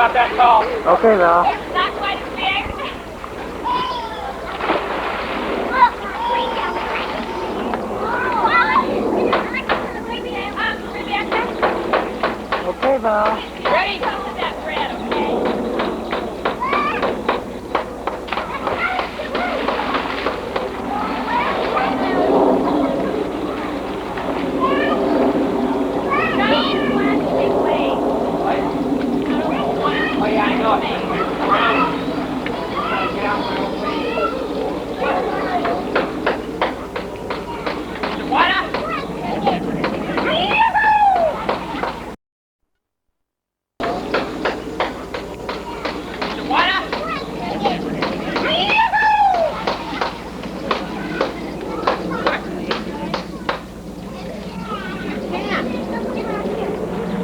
about that tall. Okay, Val. Not quite as big. Okay, Val. Ready? Come with that bread, okay? Oh, yeah, I know.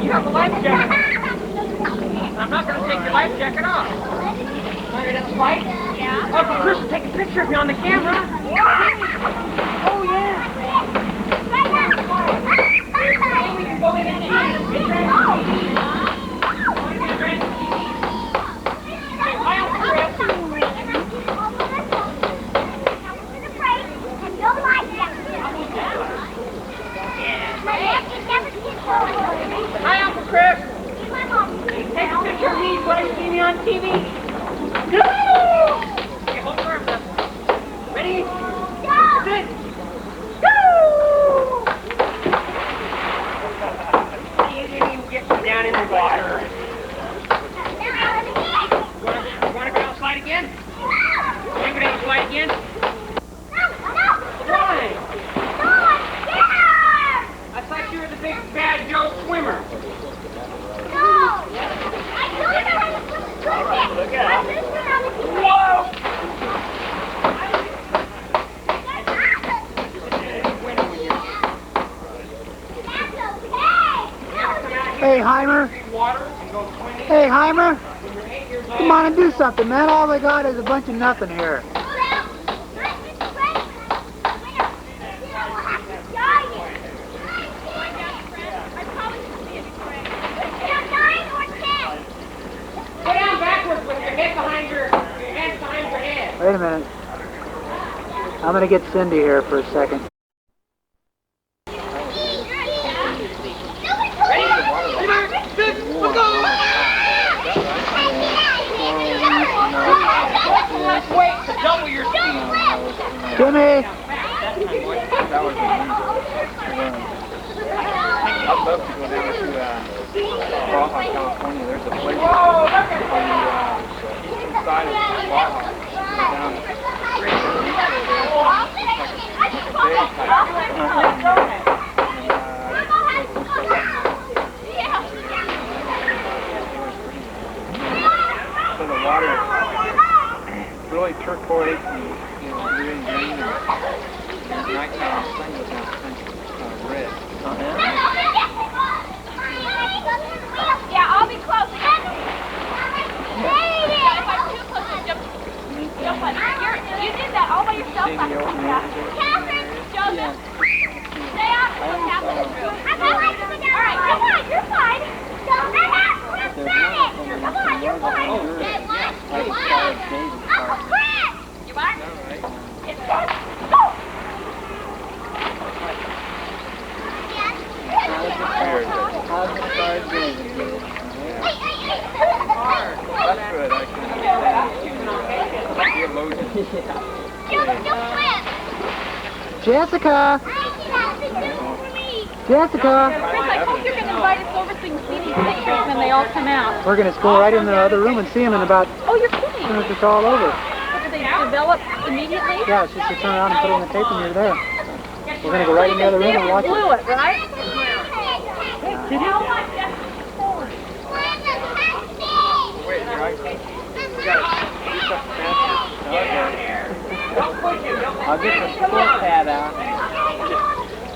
You have a life jacket. I'm not going to take your life jacket off. Want to get a fight? Yeah. Uncle Chris will take a picture of you on the camera. Oh, yeah. We can go in and Hi, Uncle Chris. Take a picture of me when you see me on TV. Okay, hold your arms up. Ready? Sit. You didn't even get me down in the water. You want to go down the slide again? You want to go down the slide again? Why? I thought you were the big bad Joe swimmer. Look out. Whoa! Hey, Heimer. Hey, Heimer. Come on and do something, man. All they got is a bunch of nothing here. Wait a minute. I'm going to get Cindy here for a second. Wait to double your speed. Jimmy! I'd love to go down to Baja, California. There's a place on the eastern side of Baja. Down so the water is really turquoise and really green, and nighttime sun goes down red. Yeah, I'll be close. If I'm too close, jump on. You did that all by yourself. Catherine, Joseph, stay off. Catherine. All right, come on, you're fine. Come on, you're fine. Uncle Chris! You are? It's good. Go! How's the stars doing? That's good. I can Jessica! Jessica! Chris, I hope you're going to invite us over so we can see these pictures when they all come out. We're going to go right in the other room and see them in about Oh, you're kidding. as soon as it's all over. Do they develop immediately? Yeah, it's just to turn around and put it in the tape and you're there. We're going to go right in the other room and watch Blew it. it, right? Wait, you're right. We got to do something faster. I'll get the score pad out.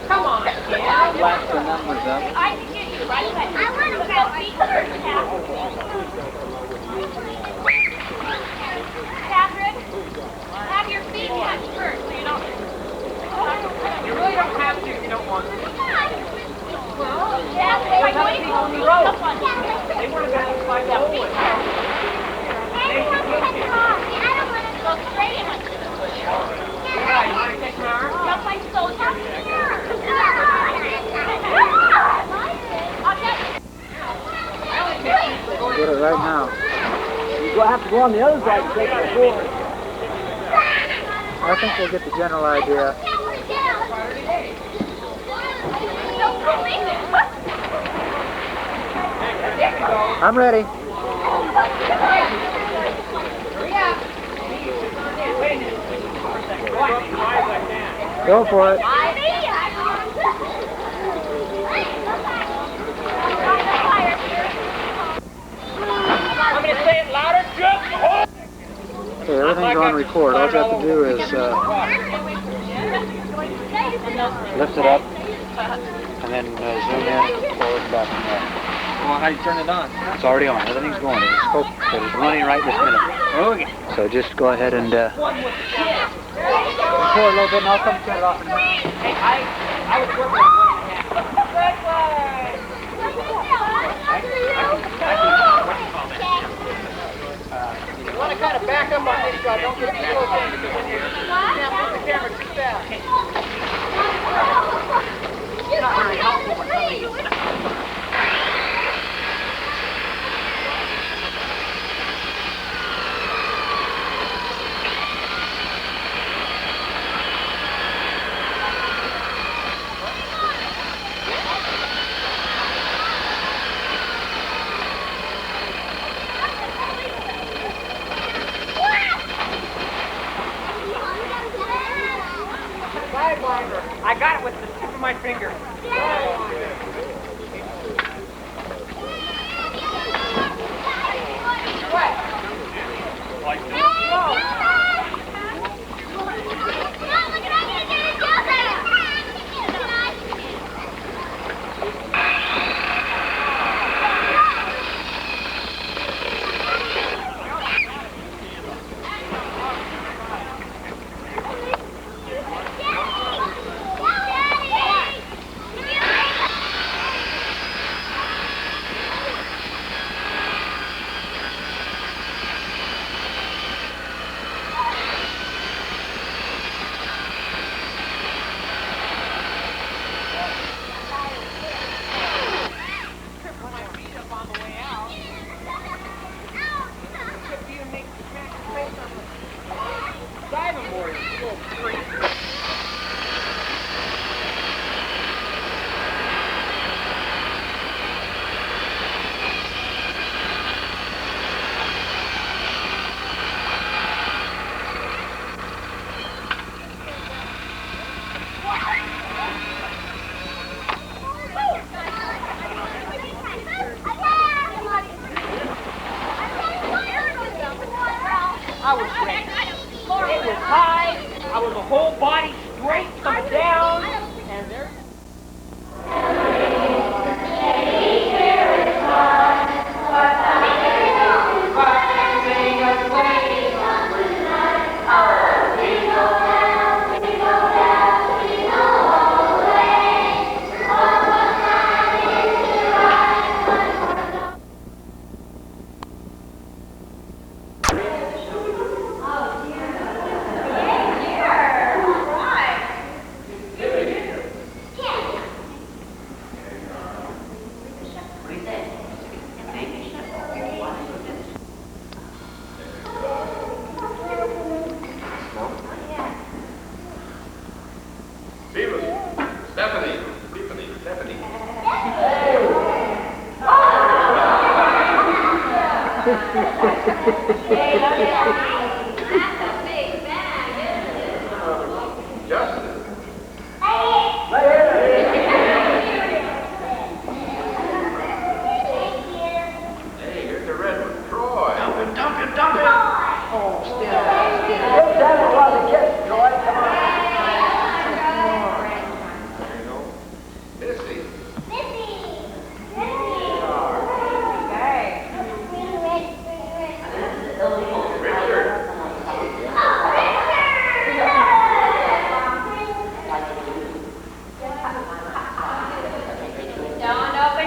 Come on. Flash the numbers up. I can get you right away. I want to go feet first, Catherine, have your feet touch first so you don't... You really don't have to if you don't want to. Well, By doing it, on the road. They weren't going to slide that way. Go straight in. Yeah, you want to take my arm? Jump like soldier. Get it right now. You'll have to go on the other side to take the board. I think we'll get the general idea. I'm ready. Go for it. Want me to say it louder? Jump! Okay, everything's on record. All you have to do is lift it up and then zoom in, forward, and back from there. Well, how do you turn it on? It's already on. Everything's going. It's running right this minute. Okay. So just go ahead and record a little bit and I'll come turn it off in a minute. Hey, I was working on 1.5. You want to kind of back up on this guy. Don't get too close in because when you snap on the camera too fast. It's not very helpful when somebody gets it. I got it with the tip of my finger. I was great. It was high. I was a whole body straight coming down. And there.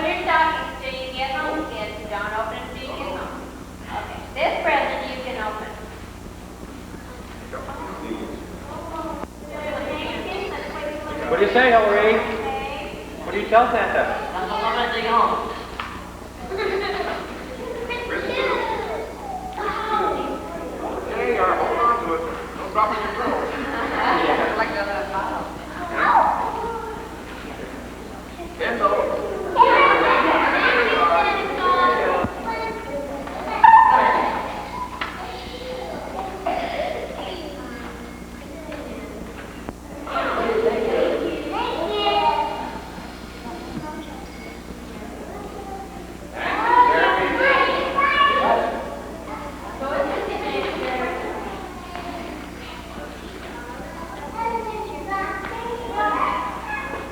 open your stockings till you get home, kids. Don't open them till you get home. Okay. This present you can open. What do you say, Hillary? What do you tell Santa? Hey, hold on to it. Don't drop it in your throat.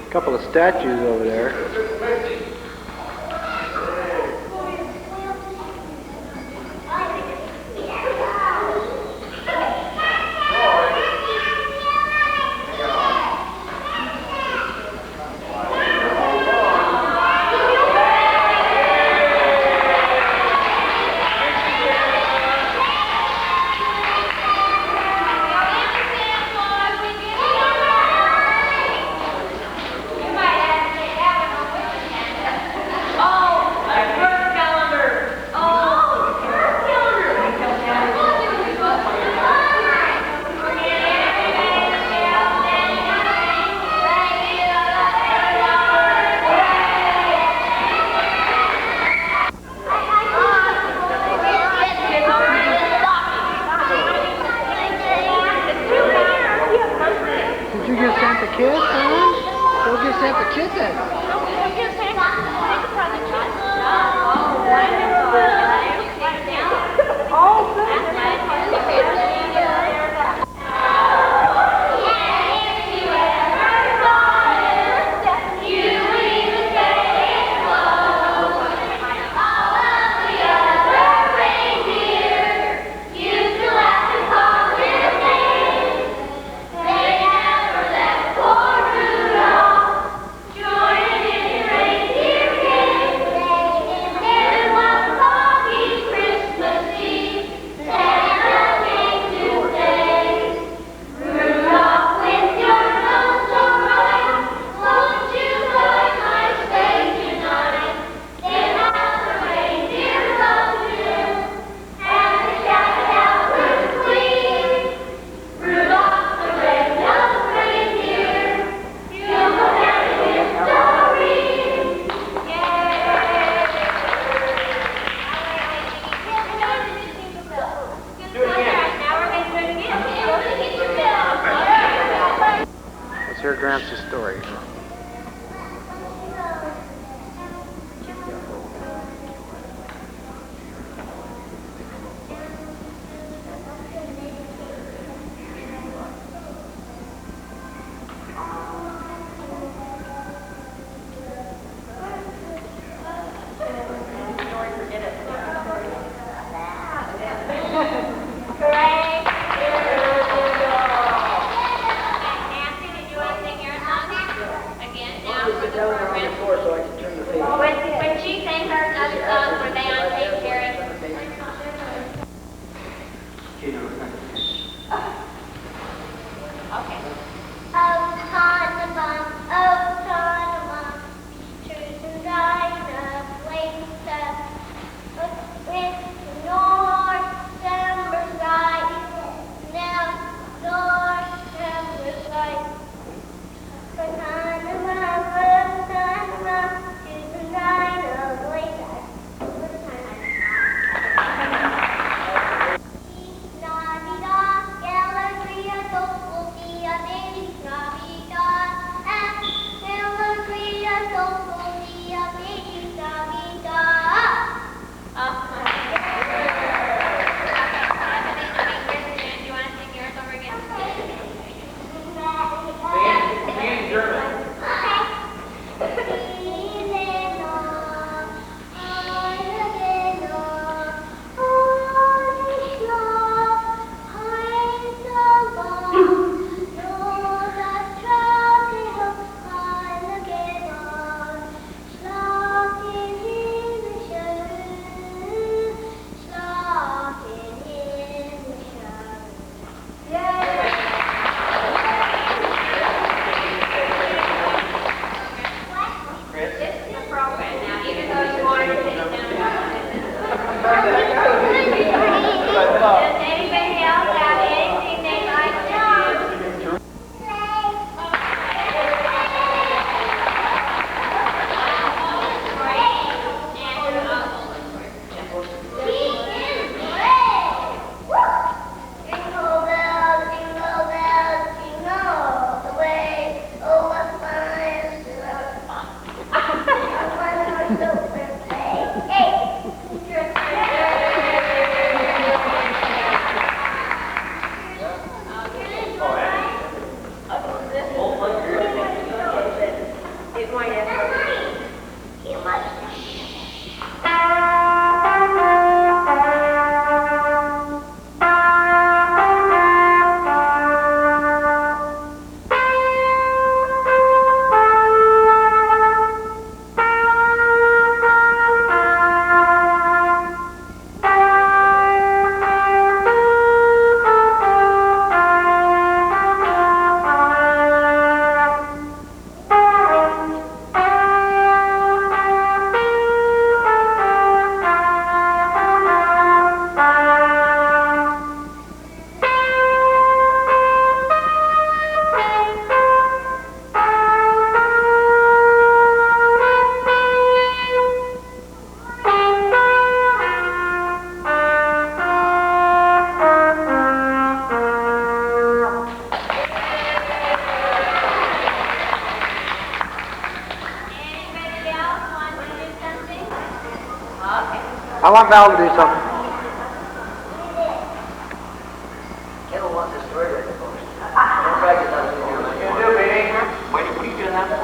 A couple of statues over there. You might have to say that one on I want Val to do something. Kendall wants this story read first. Don't practice on it. What are you gonna do, baby? What are you doing that for?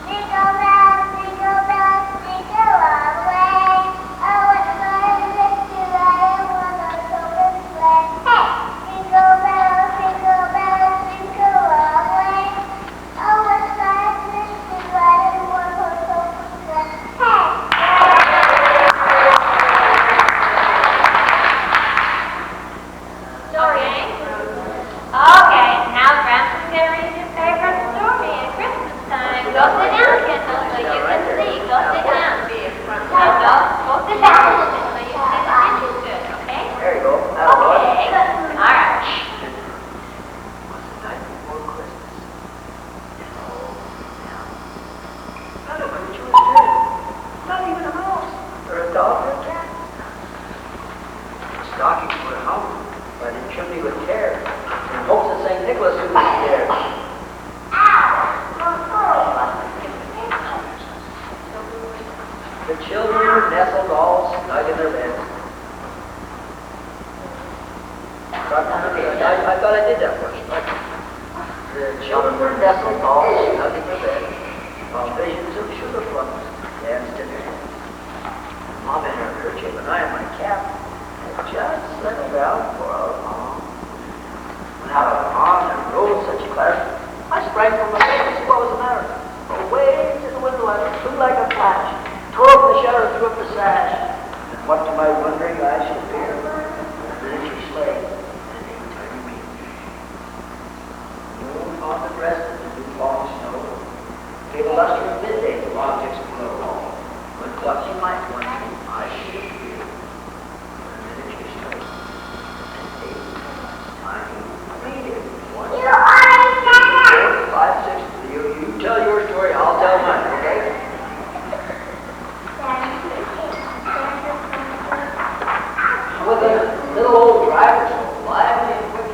Jingle bells, jingle bells, jingle all the way. Oh, what fun it is to ride in one horse open sleigh. Hey! Jingle bells, jingle all the way. Oh, what fun it is to ride in one horse open sleigh. Hey! Okay, now Grandpa's gonna read your favorite story at Christmas time. Go sit down, Kendall, so you can see. Go sit down. Go sit down a little bit so you can see the pictures good, okay? There you go. Okay. All right. What's the night before Christmas? Not a creature was dead. Not even a mouse. Or a dog or a cat. The stockings were hung by the chimney with care. In hopes that St. Nicholas would be there. The children were nestled all snug in their beds. I thought I did that first. The children were nestled all snug in their beds, while visions of sugar plums danced in their heads. Mom in her kerchief and I in my cap had just settled down for a long. When out of arms and rose such a clatter, I sprang from my bed to see what was the matter. Away to the window I flew like a flash, tore open the shutter, threw up the sash, and what to my wondering eyes should appear? A miniature sleigh and a tiny wheel. Moon on the breast of the new falling snow gave a luster of midday to objects below. When clutching my wondering eyes should appear, a miniature sleigh and a tiny wheel. You already said that. 4, 5, 6. You tell your story, I'll tell mine, okay? With a little old driver so lively and quick,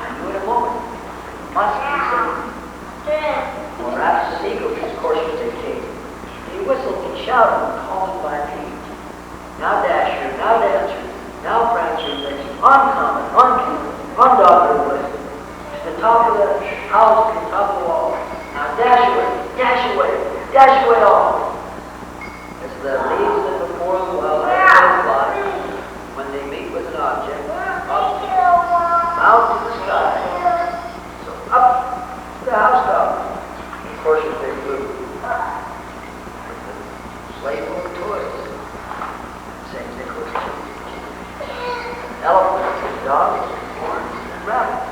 I knew in a moment it must be Satan. Or perhaps the seagull whose course was dictated. He whistled and shouted, calling by name. Now Dasher, now Dancer, now Prancer, Vixen, on Comet, on Cupid, on Dogger, Blizzard. To the top of the house, to the top of the wall. Now dash away all. As the leaves that before the well fly, when they meet with an object, up, out to the sky. So up to the housetop. Of course, if they flew. Sleigh full of toys. St. Nicholas children. Elephants and dogs and horns and rabbits.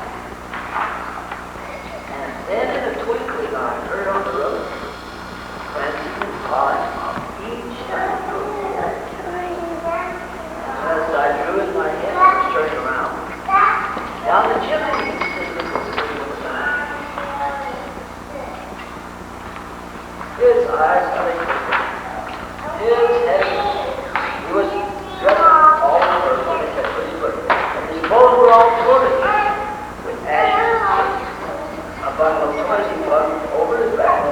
And then in a twinkling I heard on the road, prancing and pawing of each time. As I drew in my head and was turning around, down the chimney, his eyes having his head, he was dressed all in purple when he said for his birthday, and his clothes were all torn with ashes. A bundle of toys he flung over his back.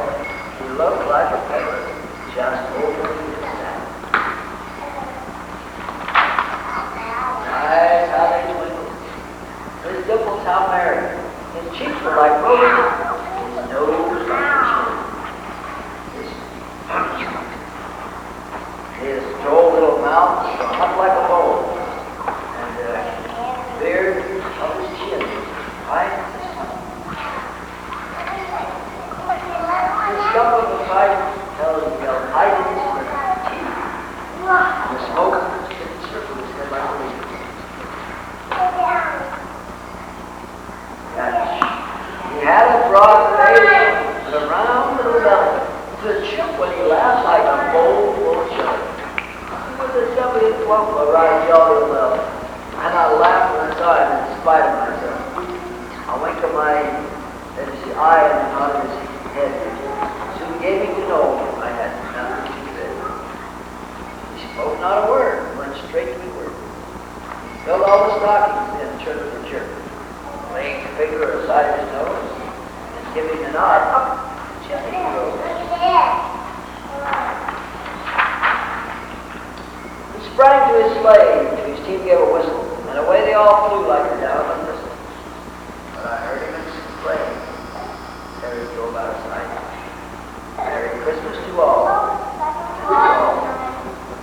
He looked like a feather just over his sack. Eyes how they twinkled. His dimples how merry. His cheeks were like roses. His nose like a chin. His droll little mouth was drawn up like a bowl. And the beard of his chin was high as the sun. The stump of the pipe held hide in his teeth. The smoke encircled his head like a leaf. He had a broad face and a round little belly. The chip when he laughed like a bowl full of sugar. He was a jumpy and plump, a right jolly well. And I laughed when I saw him in spite of myself. I winked at my eye and nodded his head. Soon gave me to know I had nothing to say. He spoke not a word, went straight to the word. He filled all the stockings in chirp for chirp, laying the finger aside his nose and giving a nod up the chimney he rose. sleigh till his team gave a whistle, and away they all flew like they're down on the thistle. But I heard him in some plane. Harry drove out of sight. Merry Christmas to all.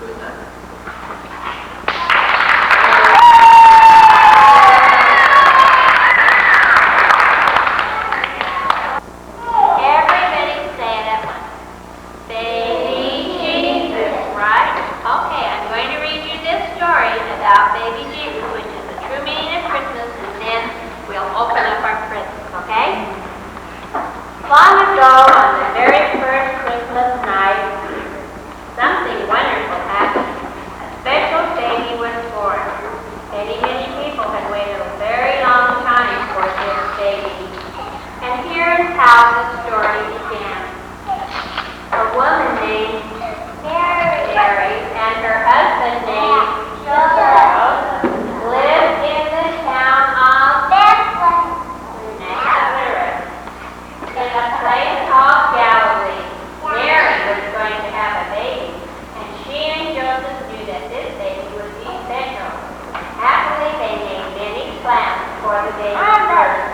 Good night. Everybody say it at once. Baby Jesus, right? Okay, I'm going to read you this story about baby Jesus, which is the true meaning of Christmas, and then we'll open up our presents, okay? Long ago, on the very first Christmas night, something wonderful happened. A special baby was born. Many people had waited a very long time for this baby. And here's how the story began. A woman named Mary and her husband named Joseph lived in the town of Nazareth, in a place called Galilee. Mary was going to have a baby, and she and Joseph knew that this baby would be special. Happily, they made many plans for the baby's birth.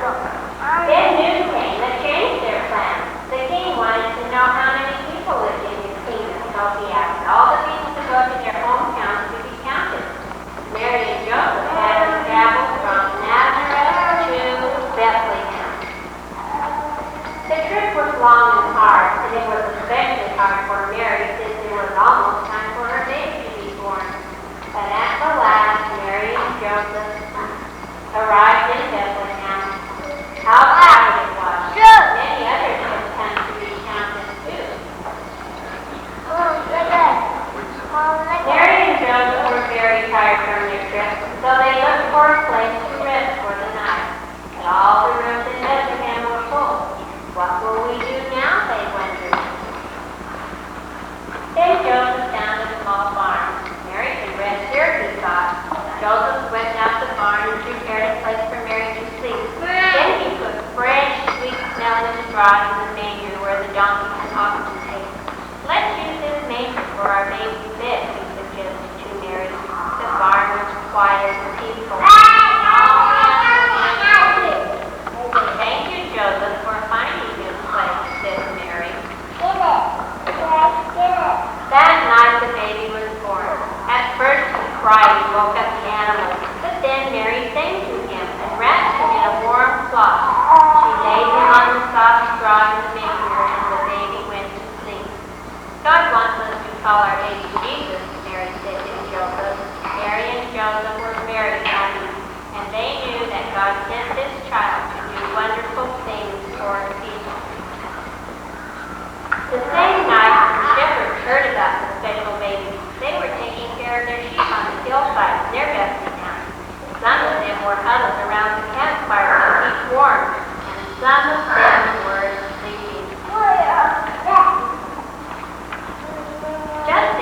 Then news came that changed their plans. The king wanted to know how many people lived in his kingdom, so he asked all the people to go to their hometowns to be counted. Mary and Joseph had to travel from Nazareth to Bethlehem. The trip was long and hard, and it was especially hard for Mary since it was almost time for her baby to be born. But at the last, Mary and Joseph arrived in Bethlehem. How crowded it was. Many others had come to be counted too. Mary and Joseph were very tired from their trip, so they looked for a place to rest for the night. But all the rooms in Bethlehem were full. What will we do now, they wondered. Then Joseph found a small barn. Mary could rest here, he thought. Joseph went out the barn and prepared a place for Mary to sleep. Then he put fresh, sweet-smelling straw in the manger where the donkeys and oxen ate. Let's use this manger for our baby's bed, he suggested to Mary. The barn was quiet and peaceful. Thank you, Joseph, for finding this place, said Mary. That night the baby was born. At first he cried and woke up the animals, but then Mary sang to him and wrapped him in a warm cloth. She laid him on the soft straw in the manger, and the baby went to sleep. God wants us to call our baby Jesus, Mary said to Joseph. Mary and Joseph were very happy, and they knew that God sent this child to do wonderful things for people. The same night, the shepherds heard about the special baby. They were taking care of their sheep on the hillside near Bethlehem. Some of them were huddled around the campfire to keep warm, and some of them were sleeping. Just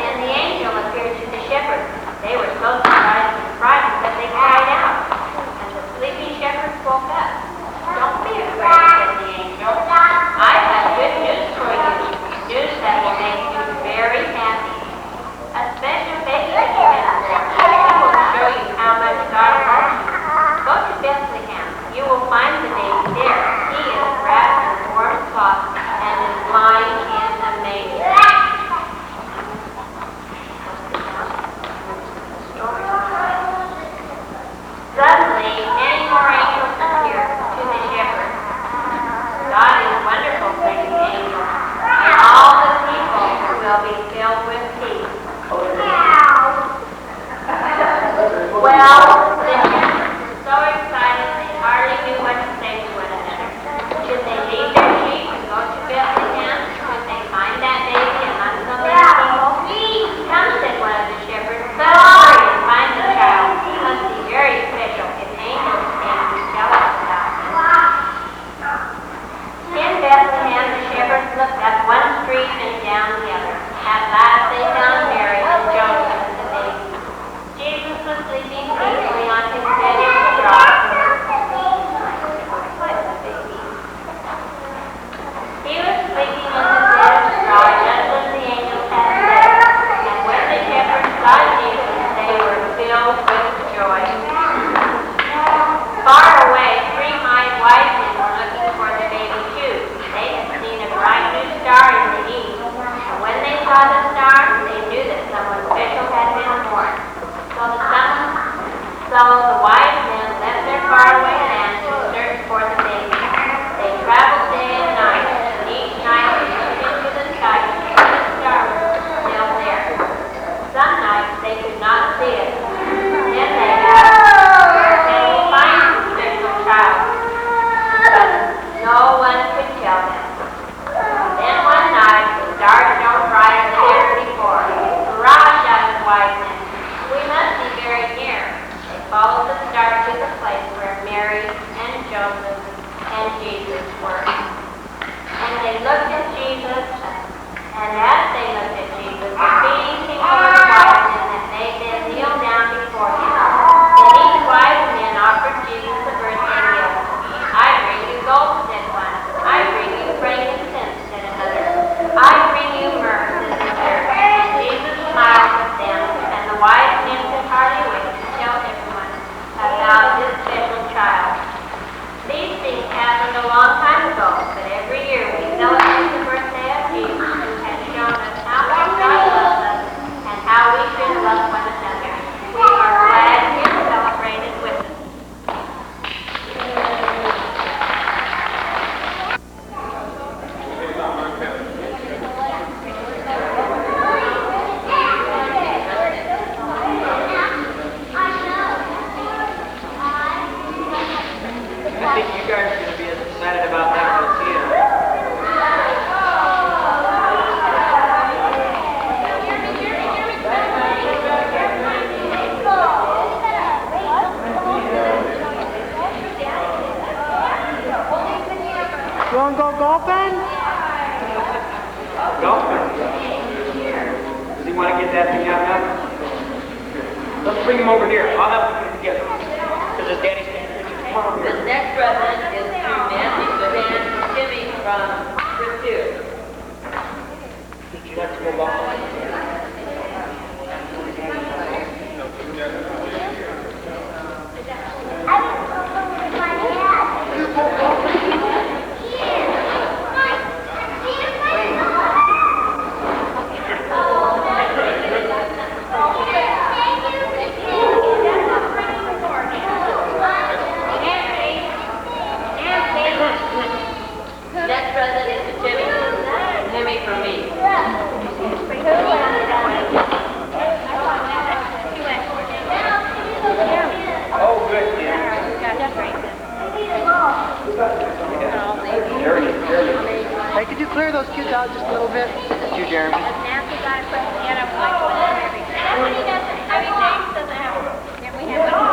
golfing? Golfing? Does he want to get that together? Let's bring him over here. I'll help him put it together. Because his daddy's standing here. Come on over here. This next present is to Nancy, Suzanne, Timmy from Trip 2. Did you like to go golfing? Next present is to Timmy. Timmy from me. Oh, good, Tim. Hey, could you clear those kids out just a little bit? That's you, Jeremy. Nancy got a present, and I'm like, every day. James doesn't have one. Then we have one.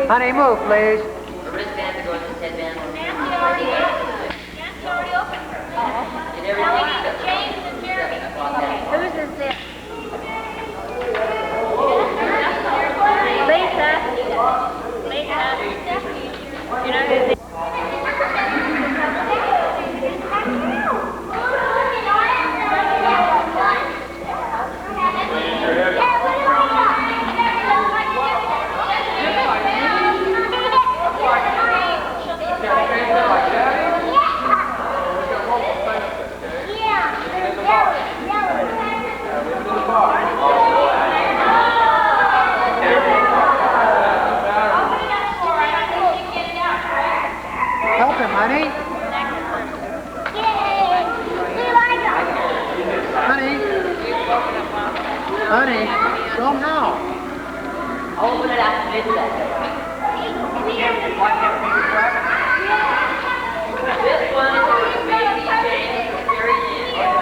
Honey, move, please. The wristbands are going to this headband. Nancy already opened her. And everything is James and Jeremy. Okay. Whose is this? Lisa. Lisa. You know who this is? Help him, honey. Honey. Honey, show him how. I'll open it after midnight. This one is for baby James and Mary Ann.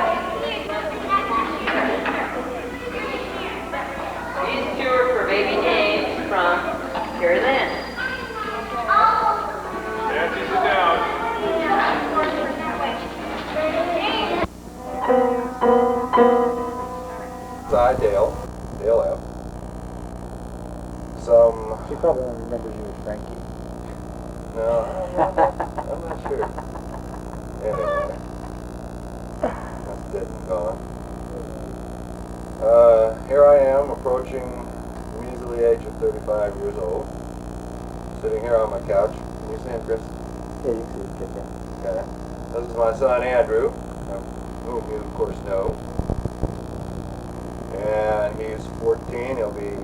These two are for baby James from Carrie Lynn. Nancy, sit down. Hi, Dale. Dale F. She probably only remembers you as Frankie. No, I'm not sure. Anyway, that's dead and gone. Here I am, approaching the measly age of 35 years old, sitting here on my couch. Can you see him, Chris? Yeah, you can see his kid, yeah. Okay. This is my son, Andrew, whom you, of course, know. And he's 14. He'll be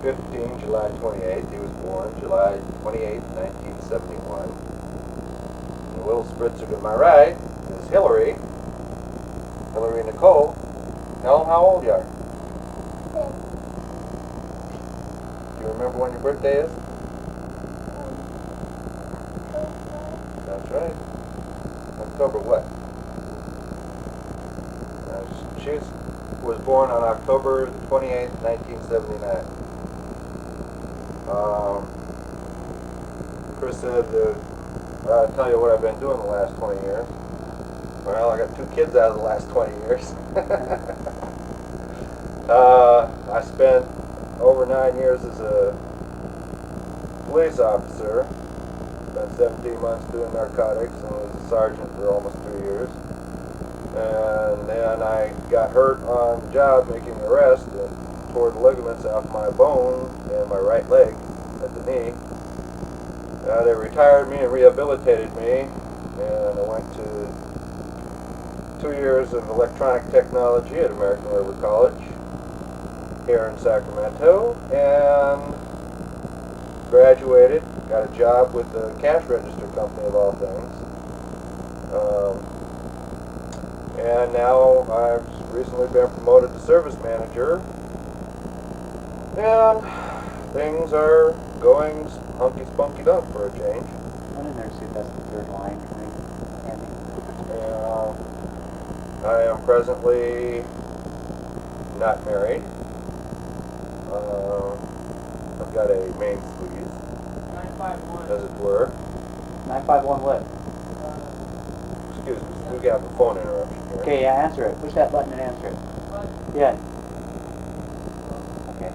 15, July 28th. He was born July 28th, 1971. And the little spritzer to my right is Hillary. Hillary Nicole. Tell them how old you are. Do you remember when your birthday is? That's right. October what? She was born on October 28th, 1979. Chris said, I'll tell you what I've been doing the last 20 years. Well, I got 2 kids out of the last 20 years. I spent over 9 years as a police officer. Spent 17 months doing narcotics and was a sergeant for almost 3 years. And then I got hurt on the job making an arrest and tore the ligaments off my bone in my right leg at the knee. They retired me and rehabilitated me, and I went to 2 years of electronic technology at American River College here in Sacramento, and graduated, got a job with the cash register company of all things. And now I've recently been promoted to service manager. And things are going hunky-spunky-dunk for a change. One in there, see if that's the third line coming. I am presently not married. I've got a main squeeze, 951. as it were. 951 what? Excuse me, we got a phone interruption here. Okay, yeah, answer it. Push that button and answer it. Yeah. Okay.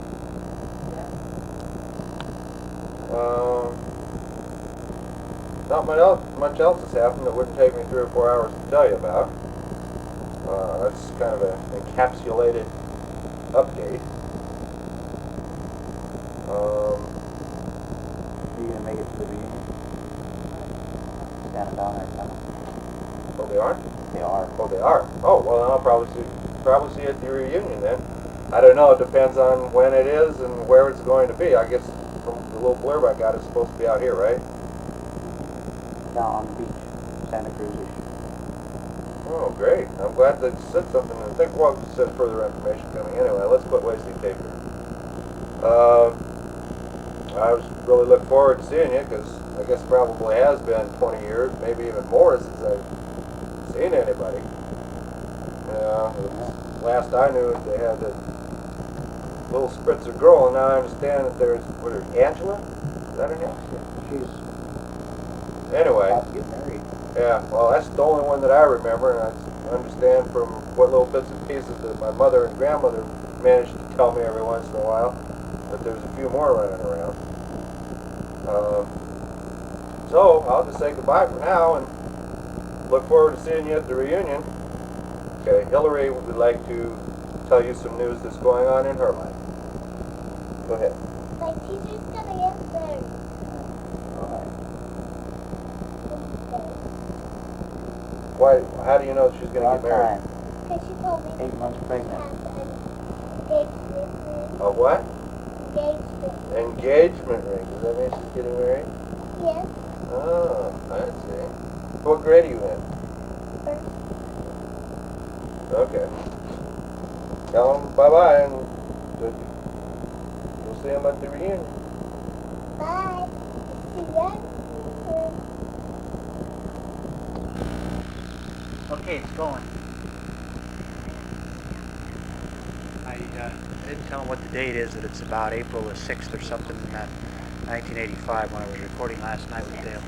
Not much else has happened that wouldn't take me 3 or 4 hours to tell you about. That's kind of an encapsulated update. Are you going to make it to the reunion? Standing down there coming. Oh, they are? They are. Oh, they are. Oh, well, then I'll probably see you at the reunion then. I don't know. It depends on when it is and where it's going to be. I guess from the little blurb I got, it's supposed to be out here, right? Down on the beach. Santa Cruz-ish. Oh, great. I'm glad they said something. I think we'll send further information coming. Anyway, let's quit wasting tape here. I was really looking forward to seeing you because I guess it probably has been 20 years, maybe even more since I've seen anybody. Last I knew, they had a little spritzer girl, and now I understand that there's, Angela? Is that her name? She's Anyway. about to get married. Yeah, well, that's the only one that I remember, and I understand from what little bits and pieces that my mother and grandmother managed to tell me every once in a while, that there's a few more running around. So, I'll just say goodbye for now, and look forward to seeing you at the reunion. Okay, Hillary would like to tell you some news that's going on in her life. Go ahead. My teacher's gonna get married. Why? How do you know she's going to get married? Time. Because she told me 8 months pregnant. engagement. A what? Engagement. Engagement ring. Does that mean she's getting married? Yes. Oh, I see. What grade are you in? First. Okay. Tell them bye-bye, and you'll see them at the reunion. Bye. See ya. Okay, it's going. I didn't tell him what the date is, that it's about April the 6th or something in that 1985 when I was recording last night with Dale.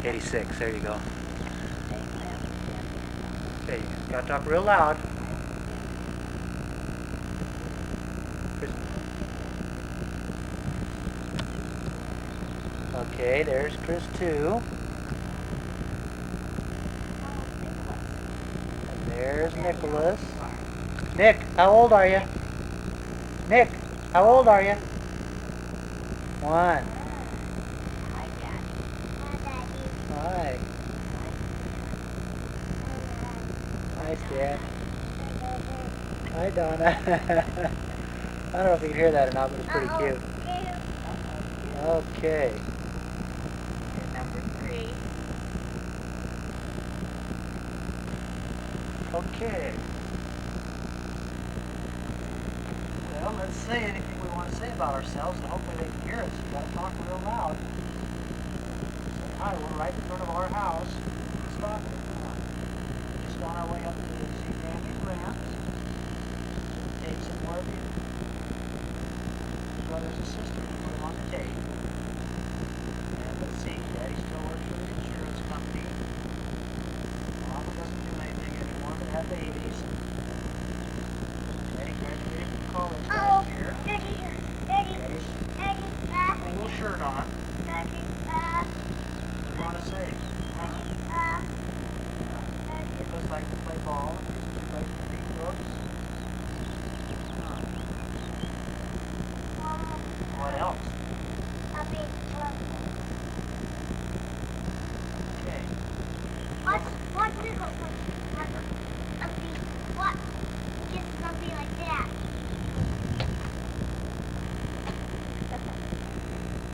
86, there you go. Okay, you gotta talk real loud. Okay, there's Chris 2. There's Nicholas. Nick, how old are you? Nick, how old are you? 1. Hi. Nice, Dad. Hi, Donna. I don't know if you can hear that or not, but it's pretty cute. Okay. Number 3. Okay. Well, let's say anything we want to say about ourselves, and hopefully they can hear us. You gotta talk real loud. Say hi, we're right in front of our house. Stop it. Just on our way up to see Randy's ranch. Take some more of you. Brothers and sisters, put them on the tape. And let's see, Daddy still works for the insurance company. Mama doesn't do anything anymore but have babies. Daddy graduated from college last year. Daddy's got a little shirt on. What do you want to say? Nicholas likes to play ball. He likes to read books. What else? Okay. What gets something like that?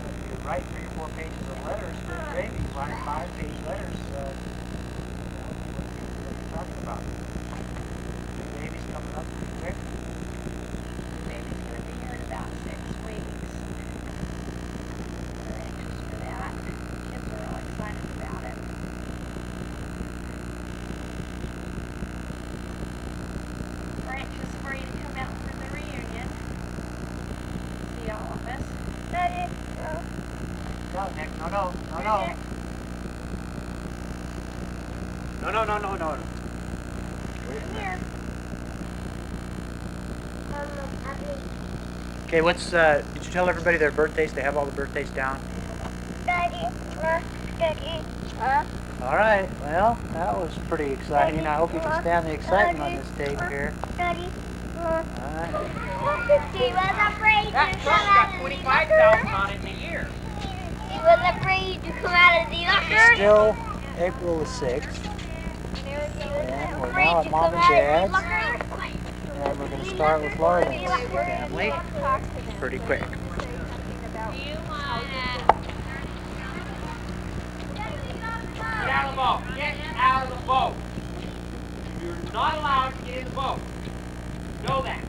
If you write 3 or 4 pages of letters for the baby, write 5-page letters. What you're talking about. Baby's going to be here in about 6 weeks. We're anxious for that. Kids are all excited about it. We're anxious for you to come out for the reunion. See all of us. No, Nick, no. No. Come here. Okay, what's, did you tell everybody their birthdays? They have all the birthdays down? All right, well, that was pretty exciting. I hope you can stand the excitement on this tape here. All right. He was afraid to That come truck out got of the 25,000 locker. on it in a year. He was afraid to come out of the locker. Still April the 6th. And we're now at Mom and Dad's. And we're going to start with Lauren's family. Pretty quick. Do you want Get out of the boat. Get out of the boat. You're not allowed to get in the boat. Know that.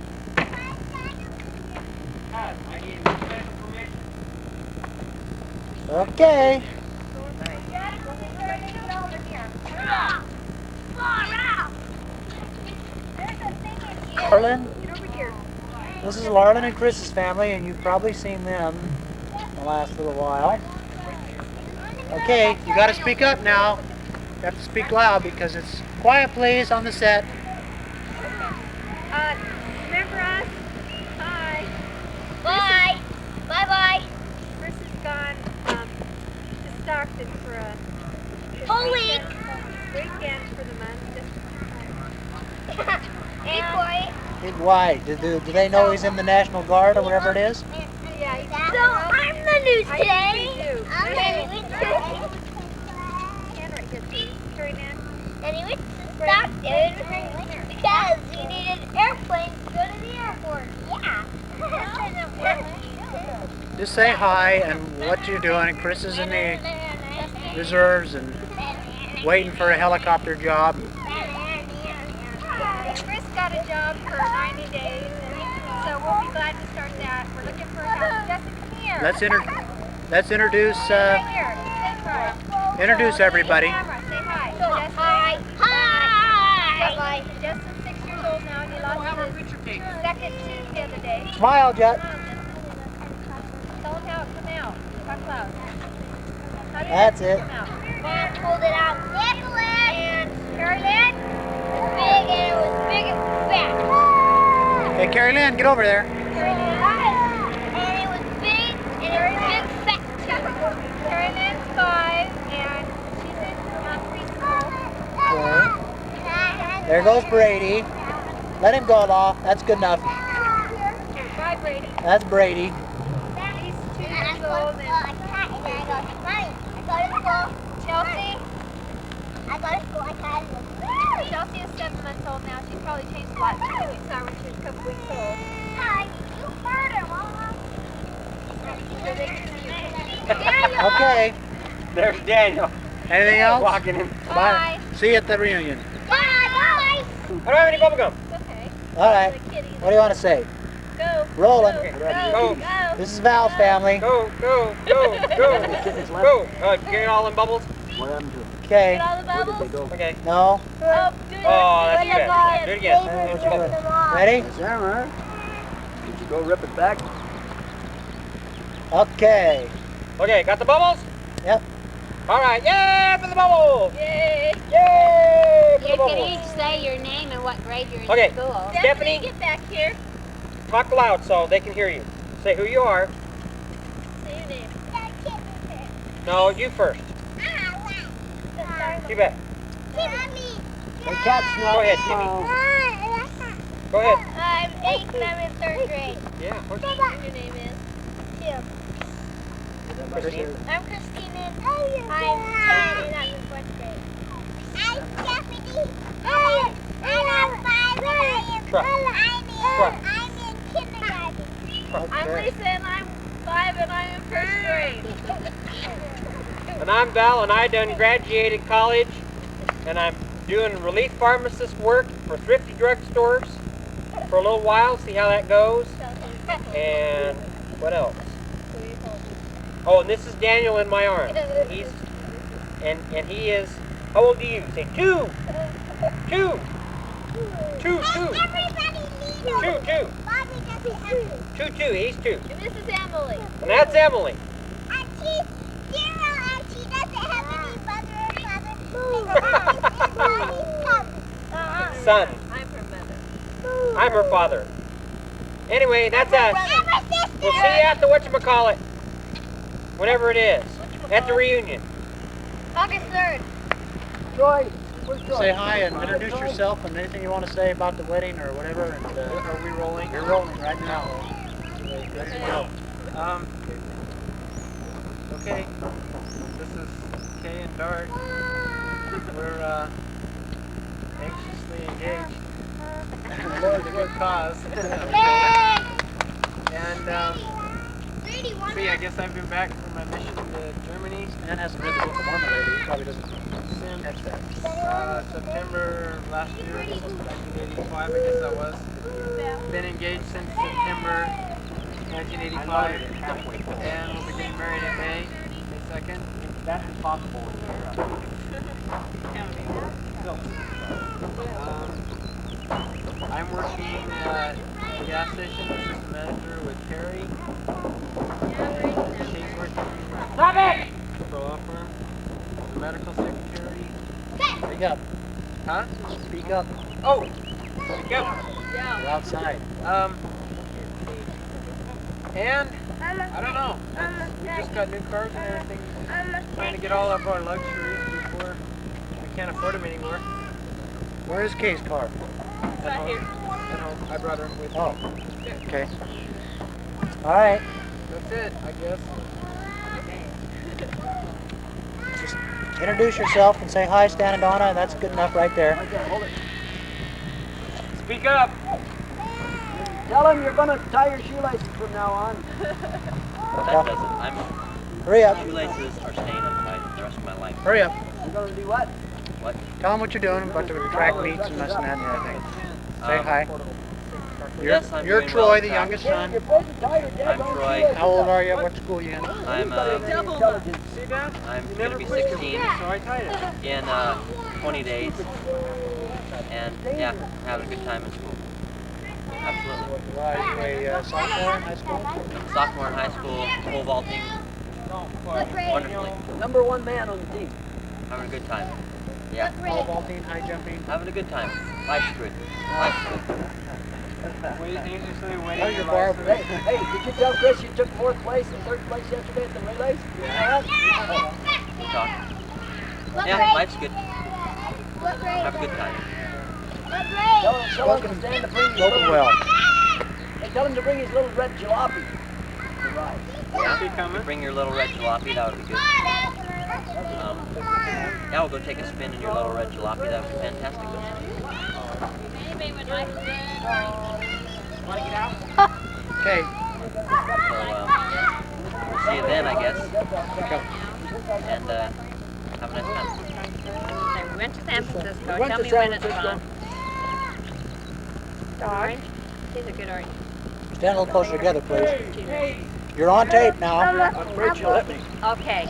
God, I need special permission. Okay. Larlin. This is Larlin and Chris's family, and you've probably seen them in the last little while. Okay, you got to speak up now. You have to speak loud because it's quiet, please, on the set. remember us? Hi. Bye. Bye-bye. Chris has gone to Stockton for a Whole week. weekend for the month. Hey, boy. Why? Do they know he's in the National Guard or whatever it is? Yeah, he's So, I'm the news I today. usually do. Hand right here. Sorry, man. And he went to Stockton because he needed an airplane to go to the airport. Yeah. Just say hi and what you're doing. And Chris is in the reserves and waiting for a helicopter job. Chris got a job for 90 days, so we'll be glad to start that. We're looking for a house. Jessica, come here. Let's introduce Right here. Say introduce everybody. Camera. Say hi. Hi. Hi. Justin's 6 years old now, and he lost his second tooth the other day. Smile, Jet. Tell him how it come out. Talk loud. How did That's it. come out? And pulled it out. And Carolyn was big and it was big and fat. Hey, Carrie Lynn, get over there. And it was big and it was big fat. Carolyn's 5 and she's in preschool. Okay. There goes Brady. Let him go, Law. That's good enough. Bye, Brady. That's Brady. He's 2 years old and Chelsea. Chelsea is 7 months old now. She's probably changed a lot since we saw her when she was a couple weeks old. Okay. There's Daniel. Anything else? Walking in. Bye. See you at the reunion. I don't have any bubble gum. It's okay. All right. What do you want to say? Go. Rolling. Go. This is Val's family. Go. Go. Get all them bubbles? Okay. All the bubbles? Okay. No. Oh, do it. Oh, that's Do it good. again. Do it again. What you doing? Ready? Did you go rip it back? Okay. Okay, got the bubbles? Yep. All right, yay for the bubbles! Yay. Yay for the You can bubbles! each say your name and what grade you're in Okay. school. Stephanie, Get back here. talk loud so they can hear you. Say who you are. Say your name. No, you first. You bet. Hey, cat's Go not. ahead, Timmy. Go ahead. I'm 8 and I'm in 3rd grade. Yeah, of course. Your name is? Tim. Christine. I'm Christine and I'm 10 and I'm in 4th grade. I'm Stephanie. I'm 5 and Truck. Truck. I'm in kindergarten. I'm Lisa and I'm 5 and I'm in 1st grade. And I'm Val and I done graduated college and I'm doing relief pharmacist work for thrifty drugstores for a little while, see how that goes. And what else? Oh, and this is Daniel in my arms. He's and he is. How old are you? Say 2. 2. 2. 2. Two. Bobby doesn't have 2. He's 2. And this is Emily. And that's Emily. And she's 0 and she doesn't have any brother or father. Son. I'm her mother. I'm her father. Anyway, that's us. We'll see you at the whatchamacallit. Whenever it is. At the reunion. August 3rd. Troy. Say hi and introduce yourself and anything you want to say about the wedding or whatever. And, Are we rolling? you're rolling right now. Ready to go. Okay. This is Kay and Dart. We're anxiously engaged for the good cause. And see, I guess I've been back from my mission to Germany. Dan hasn't read the Book of Mormon lately. He probably doesn't Since catch that. September last year, 1985, I guess that was. Been engaged since September 1985, and we'll be getting married in May 2nd. That's impossible. I'm working at the gas station, assistant manager with Terry. And she's working for a law firm, the medical secretary. Speak up. Huh? Speak up. Oh! Speak up! You're outside. And I don't know. We just got new cars and everything. Trying to get all of our luxuries before we can't afford them anymore. Where is Kay's car? At home. I brought her with me. Oh. Okay. All right. That's it, I guess. Just introduce yourself and say hi, Stan and Donna. That's good enough right there. Speak up! Tell him you're going to tie your shoelaces from now on. That doesn't. Hurry up. Shoelaces are staying untied the rest of my life. Hurry up. You're going to do what? What? Tell them what you're doing about the track meets and this and that and everything. Say hi. Yes, I'm You're doing Troy, well the in fact. youngest son. You're supposed to tie your I'm Troy. How old are you? What school are you in? I'm See that? I'm You gonna never be put your 16 feet, so I tied it. in 20 days, and yeah, having a good time in school. Absolutely. Are you a sophomore in high school? Sophomore in high school, pole vaulting, wonderfully, Number 1 man on the team. having a good time. Yeah, Pole vaulting, high jumping. having a good time. Life's good. Life's good. Anxiously How's waiting your for bar? Hey, did you tell Chris you took 4th place and 3rd place yesterday at the relays? We talk. Yeah, life's good. Have a good time. Tell him to stand to bring his Spoken little, well. hey, tell him to bring his little red jalopy. Right. Yeah, bring your little red jalopy, that would be good. Yeah, we'll go take a spin in your little red jalopy, that would be fantastic. Anybody would like to Okay. So, we'll see you then, I guess. And, have a nice time. We went to San Francisco. Went Tell to me San when it's Francisco. gone. Orange? These are good orange. Stand a little closer together, please. You're on tape now. I'm afraid she'll hit me. Okay.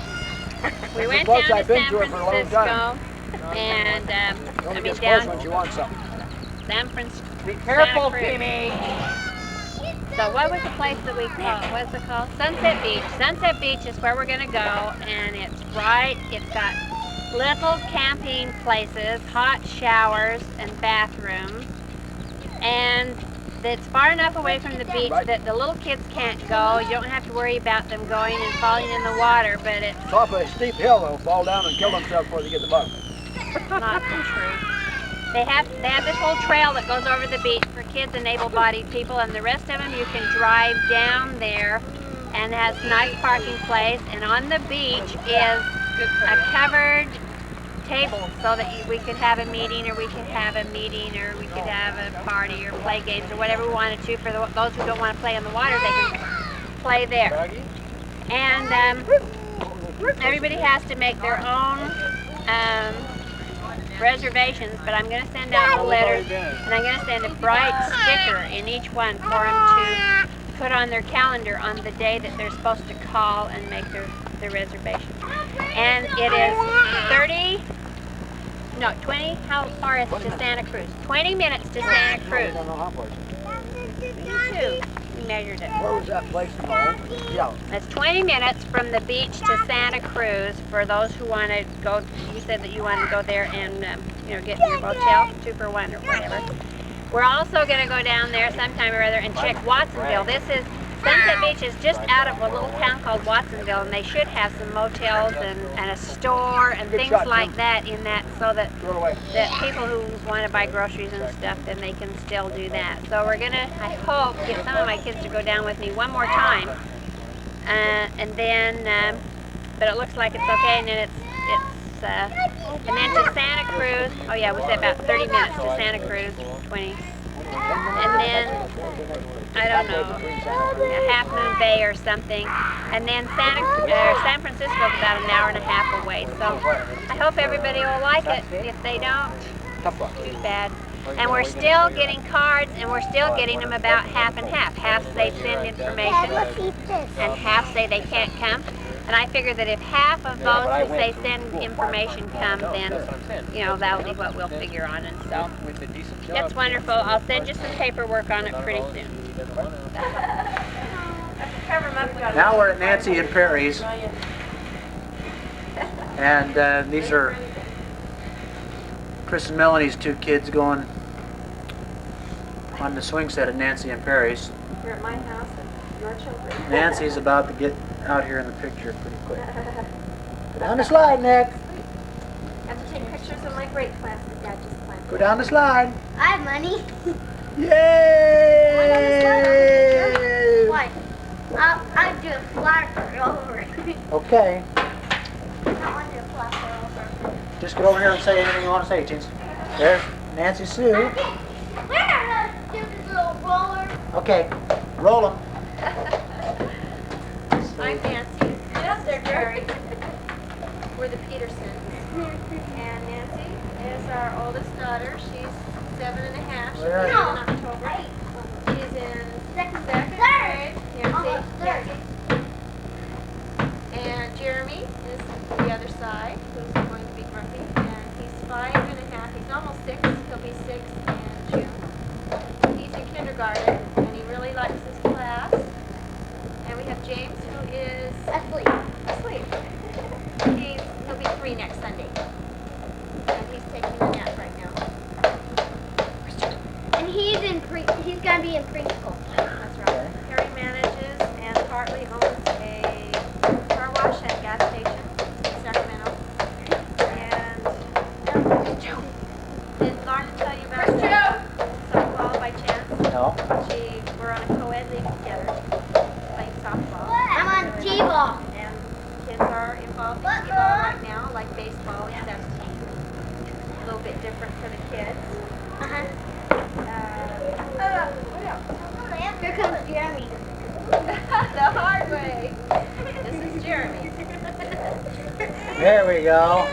We went close down I've to been San to her for a long Francisco, and Only I mean gets close when down she wants something. San Francisco. Be careful, Santa Cruz. Timmy! So what was the place that we called? What's it called? Sunset Beach. Sunset Beach is where we're gonna go, and it's got little camping places, hot showers, and bathrooms, and it's far enough away from the beach that the little kids can't go. You don't have to worry about them going and falling in the water, but it's Top of a steep hill, they'll fall down and kill themselves before they get to the bottom. not true. They have this whole trail that goes over the beach for kids and able-bodied people, and the rest of them you can drive down there, and it has a nice parking place. And on the beach is a covered table so that we could have a meeting, or we could have a party, or play games, or whatever we wanted to. For those who don't want to play in the water, they can play there. And everybody has to make their own reservations, but I'm going to send out the letters, and I'm going to send a bright sticker in each one for them to put on their calendar on the day that they're supposed to call and make their reservation. And it is 20, how far is it to Santa Cruz? 20 minutes to Santa Cruz. We measured it. Where was that place in the It's 20 minutes from the beach to Santa Cruz for those who want to go. You said that you want to go there and you know, get your motel 2 for 1 or whatever. We're also going to go down there sometime or other and check Watsonville. This is Sunset Beach is just out of a little town called Watsonville, and they should have some motels and a store and things like that in that, so that people who want to buy groceries and stuff, then they can still do that. So we're gonna, I hope, get some of my kids to go down with me one more time, and then, but it looks like it's okay. And then and then to Santa Cruz. Oh yeah, we said about 30 minutes to Santa Cruz, 20. And then, I don't know, Half Moon Bay or something. And then San Francisco is about an hour and a half away. So I hope everybody will like it. If they don't, too bad. And we're still getting cards, and we're still getting them about half and half. Half say send information, and half say they can't come. And I figure that if half of those who say send information come, then, you know, that'll be what we'll figure on. And so, it's wonderful. I'll send you some paperwork on it pretty soon. Now we're at Nancy and Perry's. And these are Chris and Melanie's 2 kids going on the swing set at Nancy and Perry's. You're at my house and your children. Nancy's about to get out here in the picture pretty quick. Go down the slide, Nick. I have to take pictures of my great class that Dad just planned. Go down the slide. I have money. Yay! What? I'll do a flapper over. Okay. I want to do a flapper over. Just get over here and say anything you want to say, teens. There's Nancy Sue. We're not going to do this little roller. Okay, roll them. I'm Nancy. Yes, they're Jerry. We're the Petersons. And Nancy is our oldest daughter. She's 7 and a half. She's Where in are October. She's in second grade. Nancy. And Jeremy is the other side, who's going to be grumpy. And he's 5 and a half. He's almost 6. He'll be 6 in June. He's in kindergarten, and he really likes his class. And we have James, who is Asleep. asleep. He'll be 3 next Sunday. And he's taking a nap right now. And he's going to be in preschool. That's right. Harry manages and partly owns a car wash and gas station in Sacramento. And did Lauren tell you about softball by chance? No. We're on a co-ed league together, playing softball. I'm on T-ball. And kids are involved in t-ball right now, like baseball, except a little bit different for the kids. Uh-huh. What else? Here comes Jeremy. The hard way. This is Jeremy. There we go.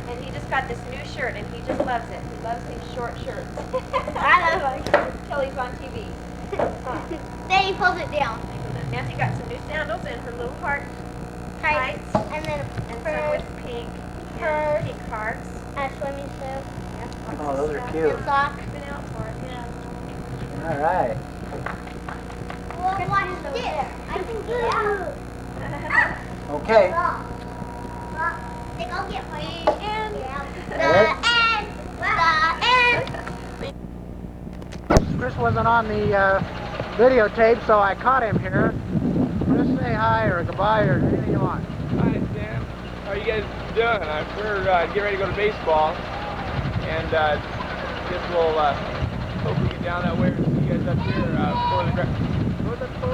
And he just got this new shirt, and he just loves it. He loves these short shirts. I love it. Till he's on TV. Then he pulls it down. Nancy got some new sandals and her little heart Tights. tights, And then and her, some with pink her pink hearts. swimming suit. Oh, those are cute. And socks. Been out for it, yeah. All right. Well, watch this. I can do that. Okay. They go get my end. The end. Chris wasn't on the videotape, so I caught him here. Just say hi or goodbye or anything you want. Hi, Sam. How are you guys doing? We're getting ready to go to baseball, and guess we'll hopefully get down that way and see you guys up here for the what's that for?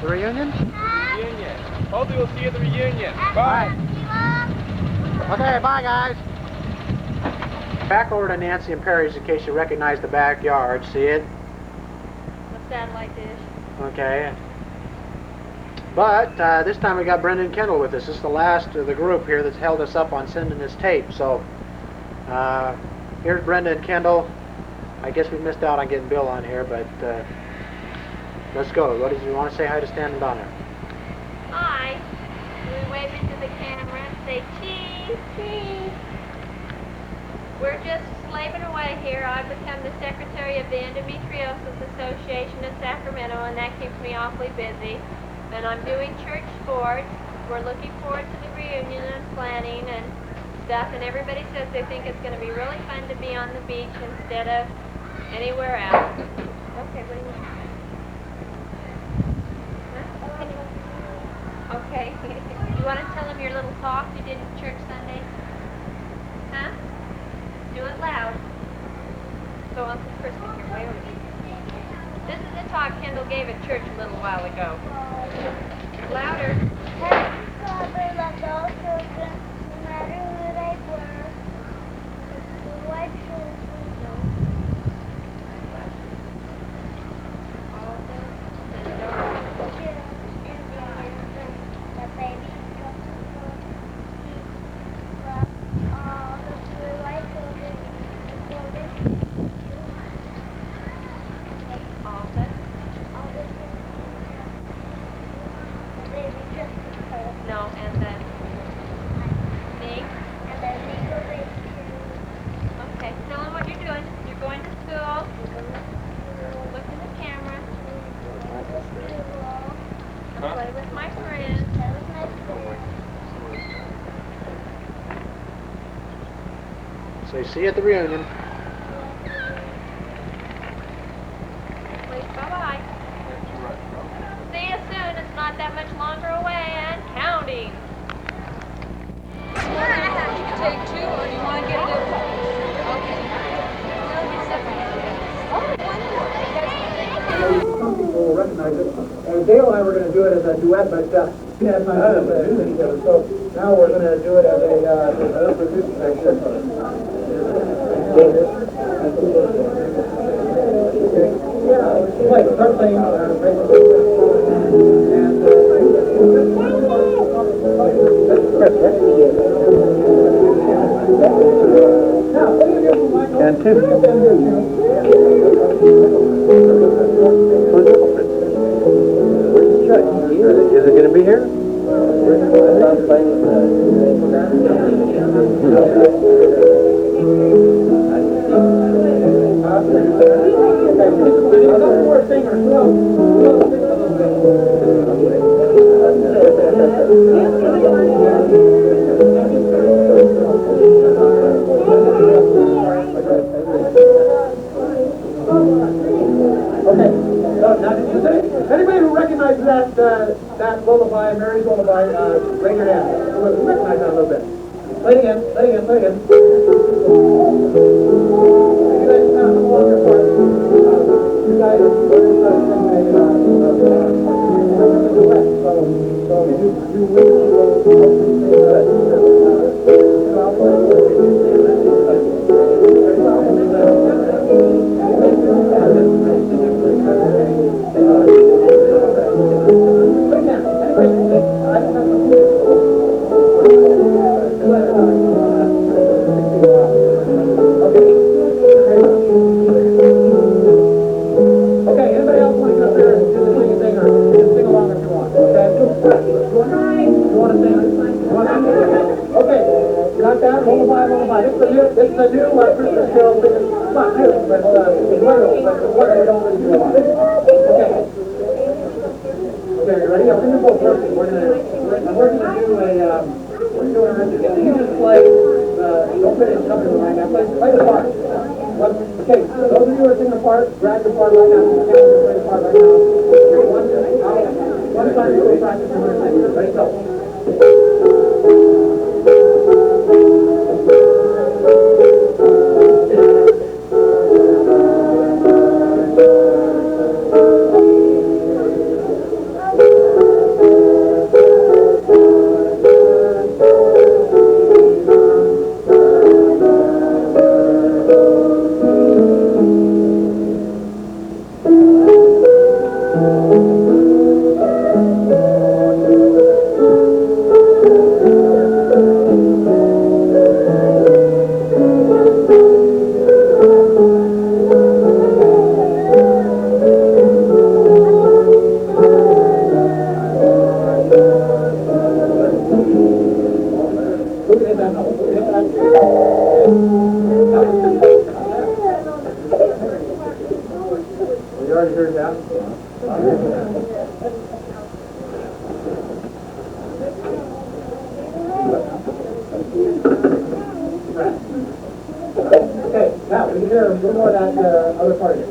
The reunion? The reunion. Hopefully we'll see you at the reunion. Bye. Okay, bye guys. Back over to Nancy and Perry's in case you recognize the backyard. See it? The satellite dish. Okay. But this time we got Brendan Kendall with us. This is the last of the group here that's held us up on sending this tape. So here's Brendan Kendall. I guess we missed out on getting Bill on here, but let's go. What did you want to say hi to Stan and Donna? Hi. We wave into the camera and say cheese, cheese. We're just slaving away here. I've become the secretary of the Endometriosis Association of Sacramento, and that keeps me awfully busy. And I'm doing church sports. We're looking forward to the reunion and planning and stuff, and everybody says they think it's going to be really fun to be on the beach instead of anywhere else. Okay, what do you want? Huh? Okay. You want to tell them your little talk you did in church Sunday? Huh? Do it loud. So Uncle Chris can hear way over. This is the talk Kendall gave at church a little while ago. Louder. Father loved all children, no matter who they were. The white children, All the the baby loved all the blue white children, the golden all the baby just no, and the me. and then legal baby Okay, tell them what you're doing. You're going to school. Look in the camera. And play with my friends. Say see you at the reunion. Please, bye-bye. See you soon. It's not that much longer away and counting. Take two, or do you want to get it Some people will recognize it. Dale and I were going to do it as a duet, but we had time to do it together. So now we're going to do it as a like start playing and two. Is it going to be here? Anybody who recognizes that lullaby, Mary's lullaby, raise your hand. We'll recognize that a little bit. Play it again, play it again, play it again. You guys come along your part. You guys are going to sing a duet. So you will Okay, anybody else want to get up there and do the singing thing, or just sing along if you want? Okay? You want to sing? Okay, got that? Lullaby, lullaby. This is the new Christmas carol singing. Not new, but it's literal, but it's what we don't really do a lot. Okay. Okay, you ready? I'll sing them both verses. We're gonna do you just play, don't put it in company right now, play the part. Okay, those of you who are singing the part, grab your part right now. You can't play the part right now. One time you go practice and we're going to sing. Ready, go. that. Okay, now we can hear a little more of that other part of it.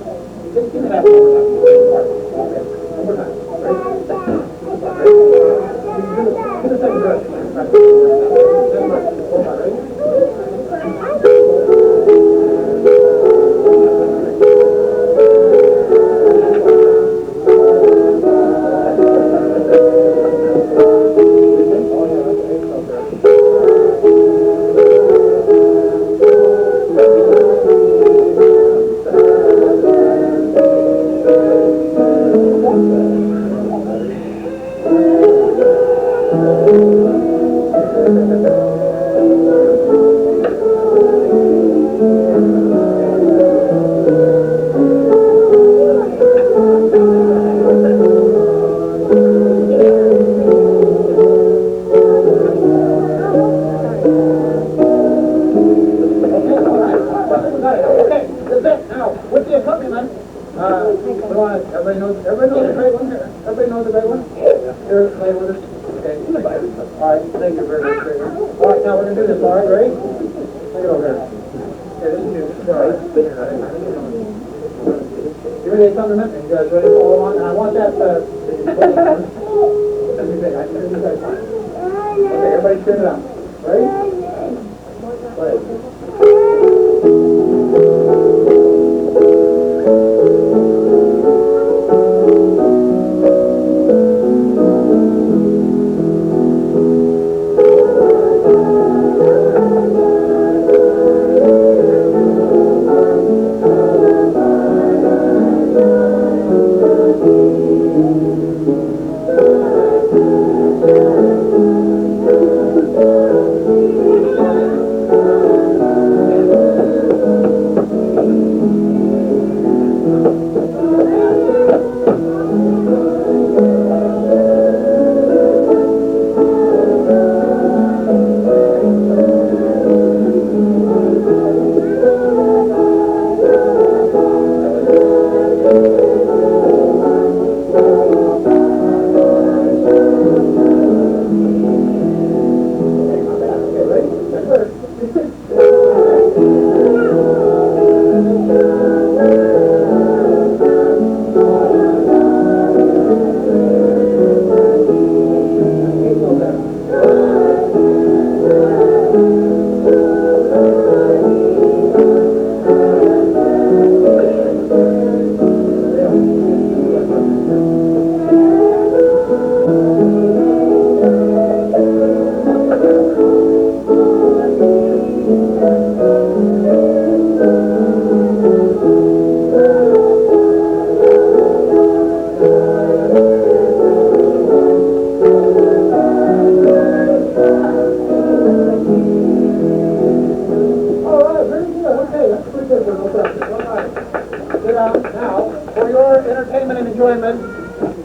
Just give me that one more time. Okay, one more time. Ready? Do the second verse. Second verse. Hold on, ready?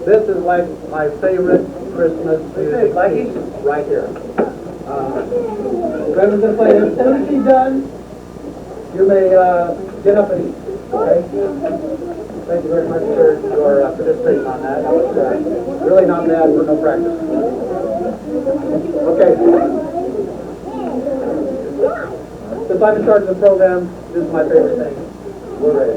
This is like my favorite Christmas music right here. Reverend's going to play it. As soon as she's done, you may get up and eat. Okay? Thank you very much for your participation on that. That was really not bad for no practice. Okay. Since I'm in charge of the program, this is my favorite thing. We're ready.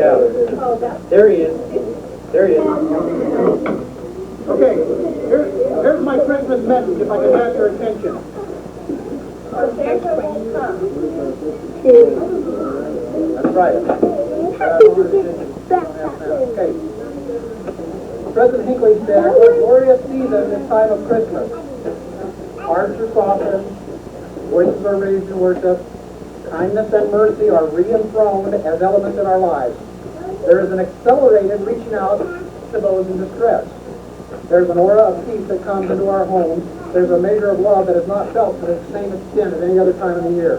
There he is. There he is. Okay, here's my Christmas message, if I can have your attention. That's right. Okay. President Hinckley said, "What a glorious season this time of Christmas. Hearts are softened, voices are raised in worship, kindness and mercy are re-enthroned as elements in our lives. There is an accelerated reaching out to those in distress. There's an aura of peace that comes into our homes. There's a measure of love that is not felt to the same extent at any other time of the year.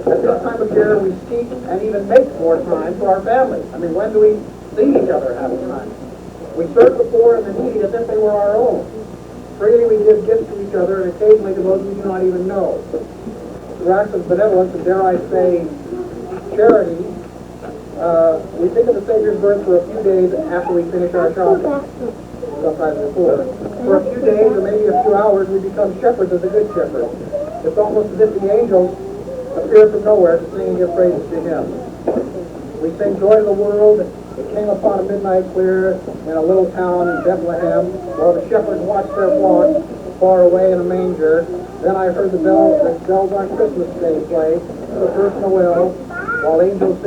At this time of year, we seek and even make more time for our families. I mean, when do we see each other half the time? We serve the poor and the needy as if they were our own. Freely we give gifts to each other and occasionally to those we do not even know. Through acts of benevolence and, dare I say, charity, we think of the Savior's birth for a few days after we finish our shopping. Sometimes before. For a few days or maybe a few hours, we become shepherds of the Good Shepherd. It's almost as if the angels appear from nowhere to sing and give praises to Him. We sing Joy to the World. It came upon a midnight clear in a little town in Bethlehem, while the shepherds watched their flock far away in a manger. Then I heard the bells on Christmas Day play, the first Noel, while angels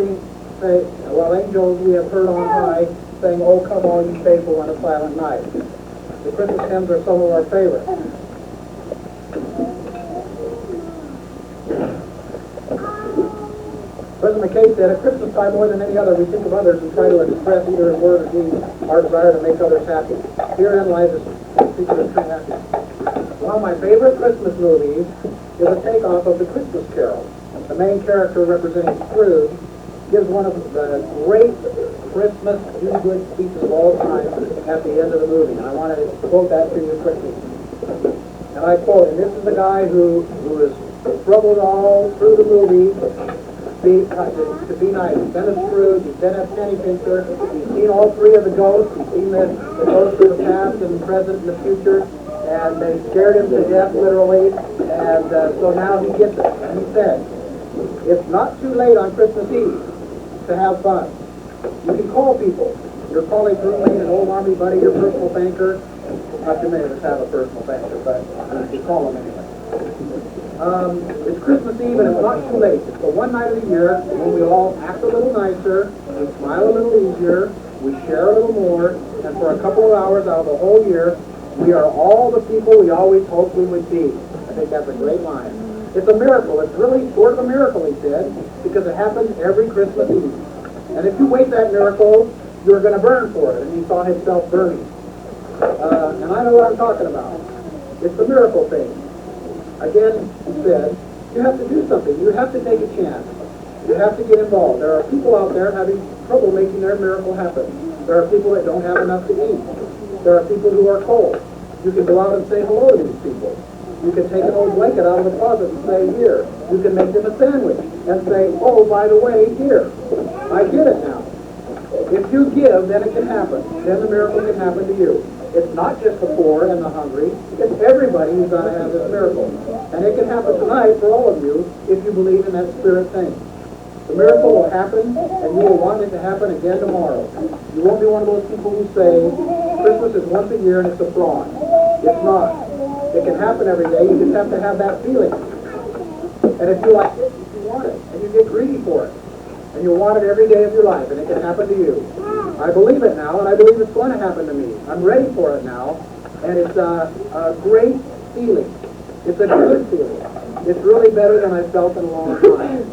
we have heard on high, saying, "Oh, come all you faithful on a silent night." The Christmas hymns are some of our favorites. President McKay said, "At Christmas time, more than any other, we think of others and try to express either in word or deed our desire to make others happy. Herein lies the secret of true happiness." One of my favorite Christmas movies is a takeoff of The Christmas Carol. The main character, representing Scrooge, gives one of the great Christmas do-good speeches of all time at the end of the movie. And I want to quote that to you quickly. And I quote, and this is the guy who is struggled all through the movie to be nice. He's been a Scrooge, he's been a penny pincher, he's seen all three of the ghosts, he's seen the ghosts of the past and the present and the future, and they scared him to death, literally, and so now he gets it. And he said, "It's not too late on Christmas Eve to have fun. You can call people, your college roommate, an old army buddy, your personal banker." Not too many of us have a personal banker, but you call them anyway. It's Christmas Eve and it's not too late. It's the one night of the year when we all act a little nicer, we smile a little easier, we share a little more, and for a couple of hours out of the whole year, we are all the people we always hoped we would be. I think that's a great line. It's a miracle. It's really sort of a miracle, he said, because it happens every Christmas Eve. And if you wait that miracle, you're going to burn for it. And he saw himself burning. And I know what I'm talking about. It's the miracle thing. Again, he said, you have to do something. You have to take a chance. You have to get involved. There are people out there having trouble making their miracle happen. There are people that don't have enough to eat. There are people who are cold. You can go out and say hello to these people. You can take an old blanket out of the closet and say, "Here." You can make them a sandwich and say, "Oh, by the way, here. I get it now." If you give, then it can happen. Then the miracle can happen to you. It's not just the poor and the hungry. It's everybody who's going to have this miracle. And it can happen tonight for all of you if you believe in that spirit thing. The miracle will happen, and you will want it to happen again tomorrow. You won't be one of those people who say, Christmas is once a year and it's a fraud. It's not. It can happen every day. You just have to have that feeling. And if you like it, you want it. And you get greedy for it. And you want it every day of your life, and it can happen to you. I believe it now, and I believe it's going to happen to me. I'm ready for it now, and it's a great feeling. It's a good feeling. It's really better than I've felt in a long time.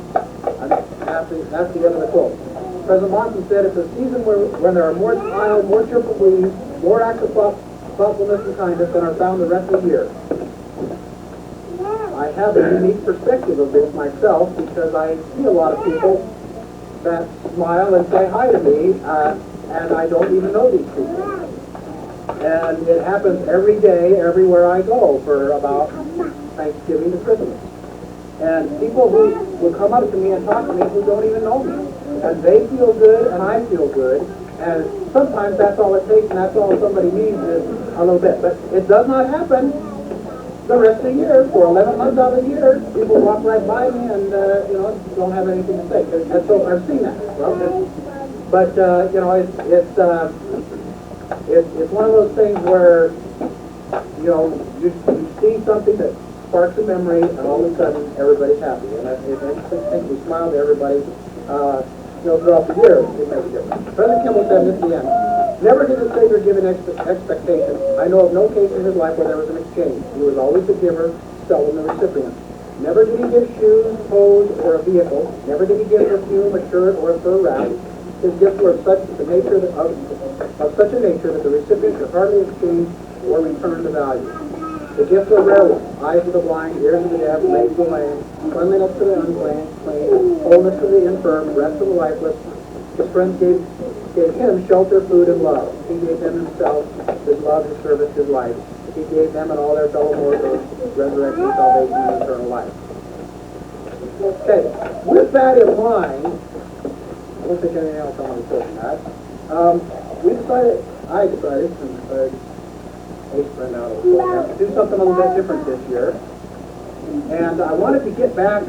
That's the end of the quote. President Monson said, "It's a season when there are more smiles, more cheerful gleams, more acts of thoughtfulness and kindness than are found the rest of the year." I have a unique perspective of this myself because I see a lot of people that smile and say hi to me, and I don't even know these people. And it happens every day, everywhere I go, for about Thanksgiving to Christmas. And people who will come up to me and talk to me who don't even know me. And they feel good, and I feel good. And sometimes that's all it takes, and that's all somebody needs is a little bit. But it does not happen the rest of the year. For 11 months out of the year, people walk right by me and, don't have anything to say. And so I've seen that. Well, But you know, it's one of those things where you know you see something that sparks a memory, and all of a sudden everybody's happy. And it makes things we smile to everybody. You know, throughout the year, it makes a difference. President Kimball said this at the end. Never did the Savior give an expectation. I know of no case in his life where there was an exchange. He was always the giver, seldom the recipient. Never did he give shoes, clothes, or a vehicle. Never did he give perfume, a shirt, or a fur wrap. His gifts were of such a nature that the recipient could hardly exchange or return the value. The gifts are rare ones: eyes of the blind, ears of the deaf, legs of the lame, cleanliness to the unclean, wholeness to the infirm, rest to the lifeless. His friends gave him shelter, food, and love. He gave them himself, his love, his service, his life. He gave them and all their fellow mortals resurrection, salvation, and eternal life. Okay, with that in mind, I don't think anything else I want to say on that. I decided, since Ace ran out of the program, to do something a little bit different this year. And I wanted to get back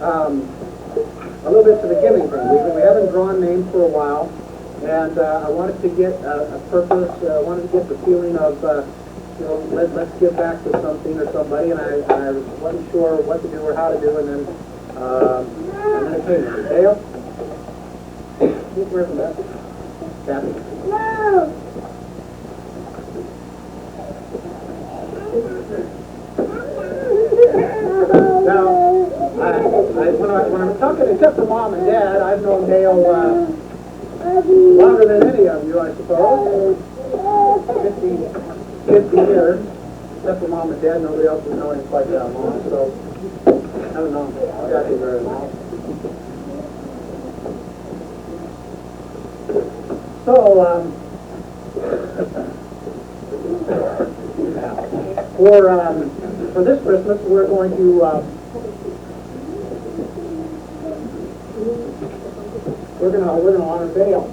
a little bit to the giving thing. We haven't drawn names for a while, and I wanted to get a purpose. I wanted to get the feeling of, you know, let's give back to something or somebody, and I wasn't sure what to do or how to do, and then it came to me. Dale? Where's that? Kathy? No! Now, when I'm talking, except for Mom and Dad, I've known Dale longer than any of you, I suppose. 50 years. Except for Mom and Dad, nobody else has known him quite that long, so I don't know. I got you very long. So, for this Christmas, we're going to we're gonna honor Dale.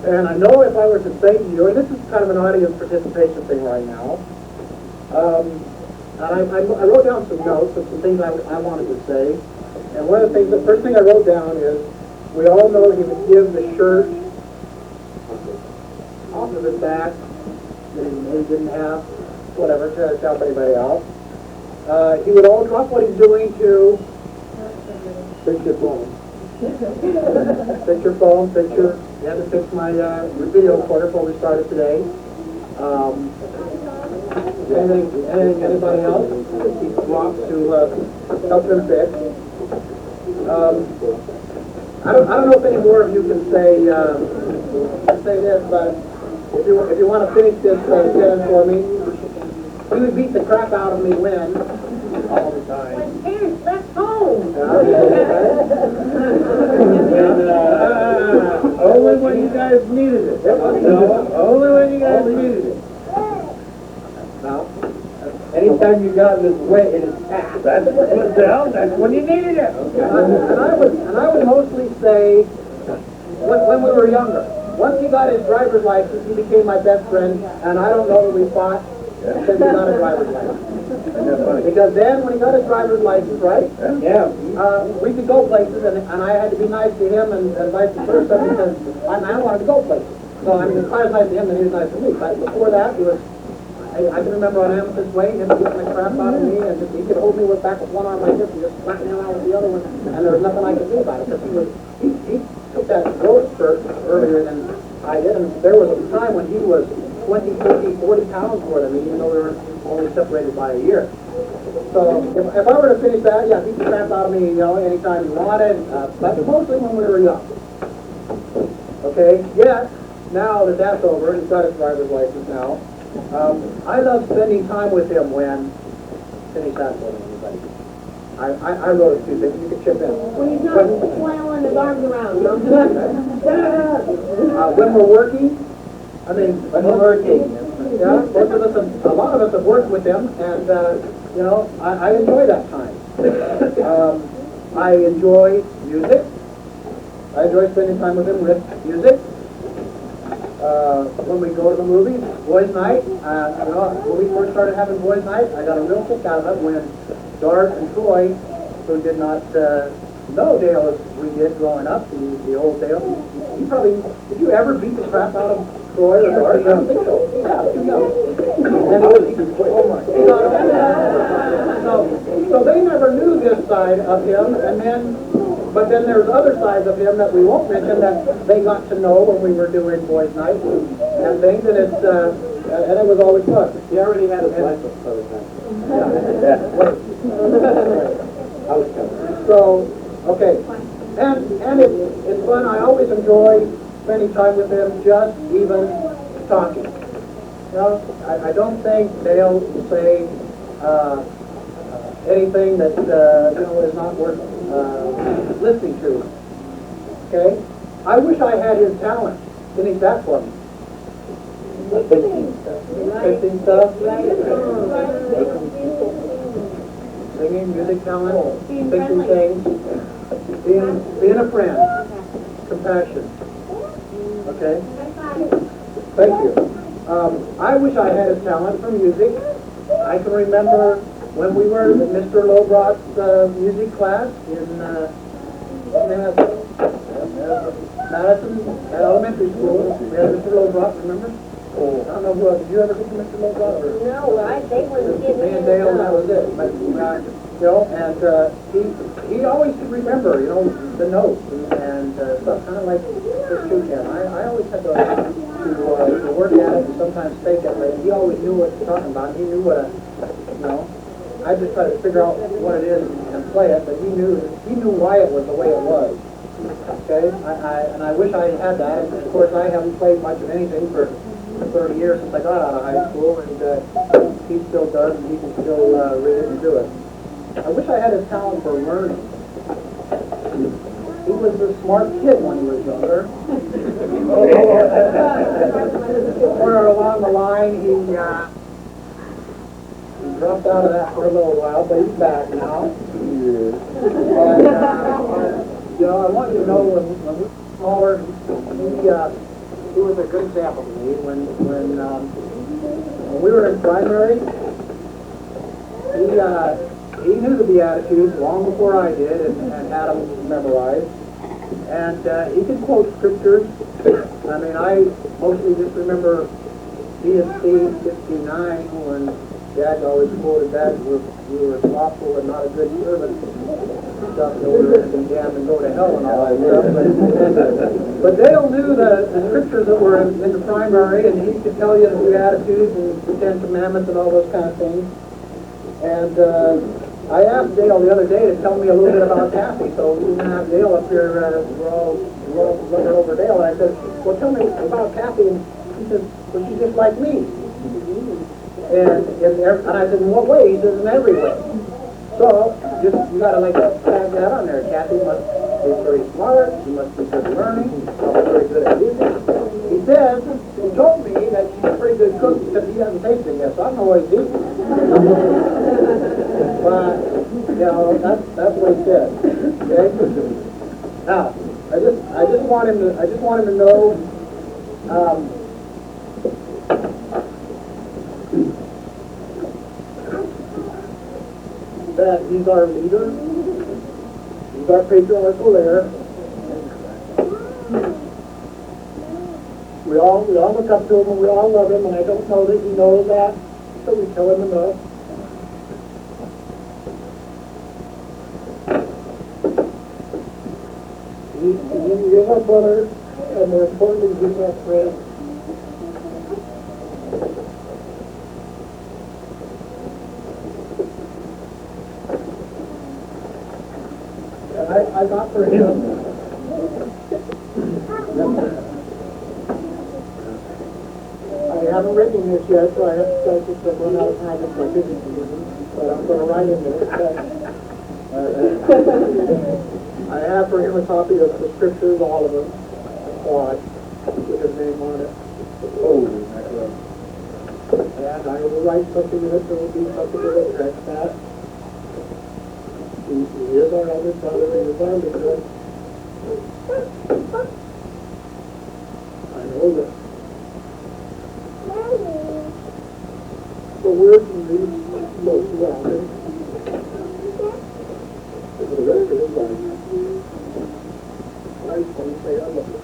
And I know if I were to say to you, and this is kind of an audience participation thing right now, and I wrote down some notes of some things I wanted to say. And one of the things, the first thing I wrote down is, we all know he would give the shirt off of his back that he didn't have, whatever, to help anybody out. He would all drop what he's doing to fix your phone. Fix your phone, you had to fix my video recorder before we started today. Anybody else? He drops to help them fix. I don't know if any more of you can say this, but if you want to finish this sentence for me, he would beat the crap out of me when all the time. When parents left home. Only when you guys needed it. No, only when you guys needed it. Now, anytime you got in his way in his path, that's when you needed it. Okay. And I would mostly say when we were younger. Once he got his driver's license, he became my best friend, and I don't know that we fought since he got his driver's license. Because then, when he got his driver's license, right? Yeah. We could go places, and I had to be nice to him, and vice versa, because I wanted to go places. So I mean, if I was nice to him, then he was nice to me. But before that, it was. I can remember on Amethyst Way, him getting the crap out of me, and he could hold me with back with one arm like this, and just smack me around with the other one, and there was nothing I could do about it, because he took that growth spurt earlier than I did, and there was a time when he was 20, 30, 40 pounds more than me, even though we were only separated by a year. So if I were to finish that, yeah, beat the crap out of me, you know, anytime you wanted, but mostly when we were young. Okay, yet, now that that's over, he's got his driver's license now, I love spending time with him when, finish that for me, anybody. I wrote a few things, you can chip in. When he's not flailing his arms around, no? When we're working, I mean, when we're working, yeah, most of us, a lot of us have worked with him, and, you know, I enjoy that time. I enjoy music. I enjoy spending time with him with music. When we go to the movies, boys' night, you know, when we first started having boys' night, I got a real kick out of it when Dart and Troy who did not know Dale as we did growing up, the old Dale, you probably, did you ever beat the crap out of Troy or Bart? I don't think so. Yeah, too young. And so they never knew this side of him, but then there's other sides of him that we won't mention that they got to know when we were doing boys' night and things, and it was always fun. He already had his license by the time. Yeah. So, okay. And it's fun. I always enjoy spending time with them, just even talking. You know, I don't think they'll say anything that is not worth listening to. Okay? I wish I had his talent. Finish that for me. Fixing stuff. Singing, music talent, fixing things, being a friend, compassion. Okay? Thank you. I wish I had his talent for music. I can remember when we were in Mr. Lobrock's music class in Madison Elementary School. We had Mr. Lobrock, remember? I don't know who else. Did you ever get to Mr. Lobrock? No, they wouldn't give me and Dale, and that was it. But, and he always could remember, the notes and stuff, kind of like Chris Shukan. I always had to work at it and sometimes fake it, but he always knew what he was talking about. He knew what I just tried to figure out what it is and play it, but he knew why it was the way it was. Okay, and I wish I had that. And of course, I haven't played much of anything for 30 years since I got out of high school, and he still does, and he can still read it and do it. I wish I had his talent for learning. He was a smart kid when he was younger. Somewhere along the line, he dropped out of that for a little while, but he's back now. And, I want you to know when we were smaller, he was a good example to me. When we were in primary, he knew the Beatitudes long before I did and had them memorized. And he could quote scriptures. I mean, I mostly just remember B&C 59 when Dad always quoted that, you were slothful and not a good servant. Stuff in order to be damned and go to hell and all that stuff. But Dale knew the scriptures that were in the primary, and he could tell you the Beatitudes and the Ten Commandments and all those kind of things. And I asked Dale the other day to tell me a little bit about Kathy, so we didn't have Dale up here. We're all looking over Dale, and I said, well, tell me about Kathy. And he said, well, she's just like me. And I said, in what way? He says, in every way. So, you got to tag that on there. Kathy must be very smart, she must be good at learning, probably very good at music. He says, he told me that she's a pretty good cook because he hasn't tasted it yet, so I don't know what he's eating. But, that's what he said. Okay? Now, I just want him to know, that he's our leader, he's our patriarchal heir. We all look up to him and we all love him, and I don't know that he knows that, so we tell him enough. He's our brother, and more importantly, he's our friend. I got for him. I haven't written this yet, so I have to start this up run out of time for business reasons, but I'm going to write in this. I have for him a copy of the scriptures, all of them, with his name on it. And I will write something in it that will be something that will address that. He is our elder brother, he is our leader. I know that the word he reads most around him. for the rest of his life. I just want to say I love you.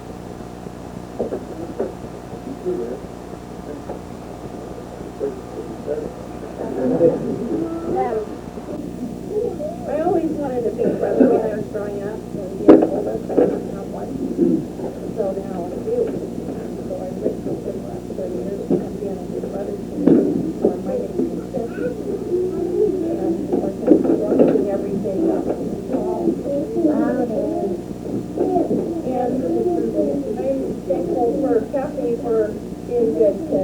I always wanted a big brother when I was growing up, and he had older, but I didn't have one. So now I do. So I lived with him the last 30 years, and being a big brother to me, or my name is Stephanie. And I'm watching everything up. And I'm thankful for Kathy for being good to,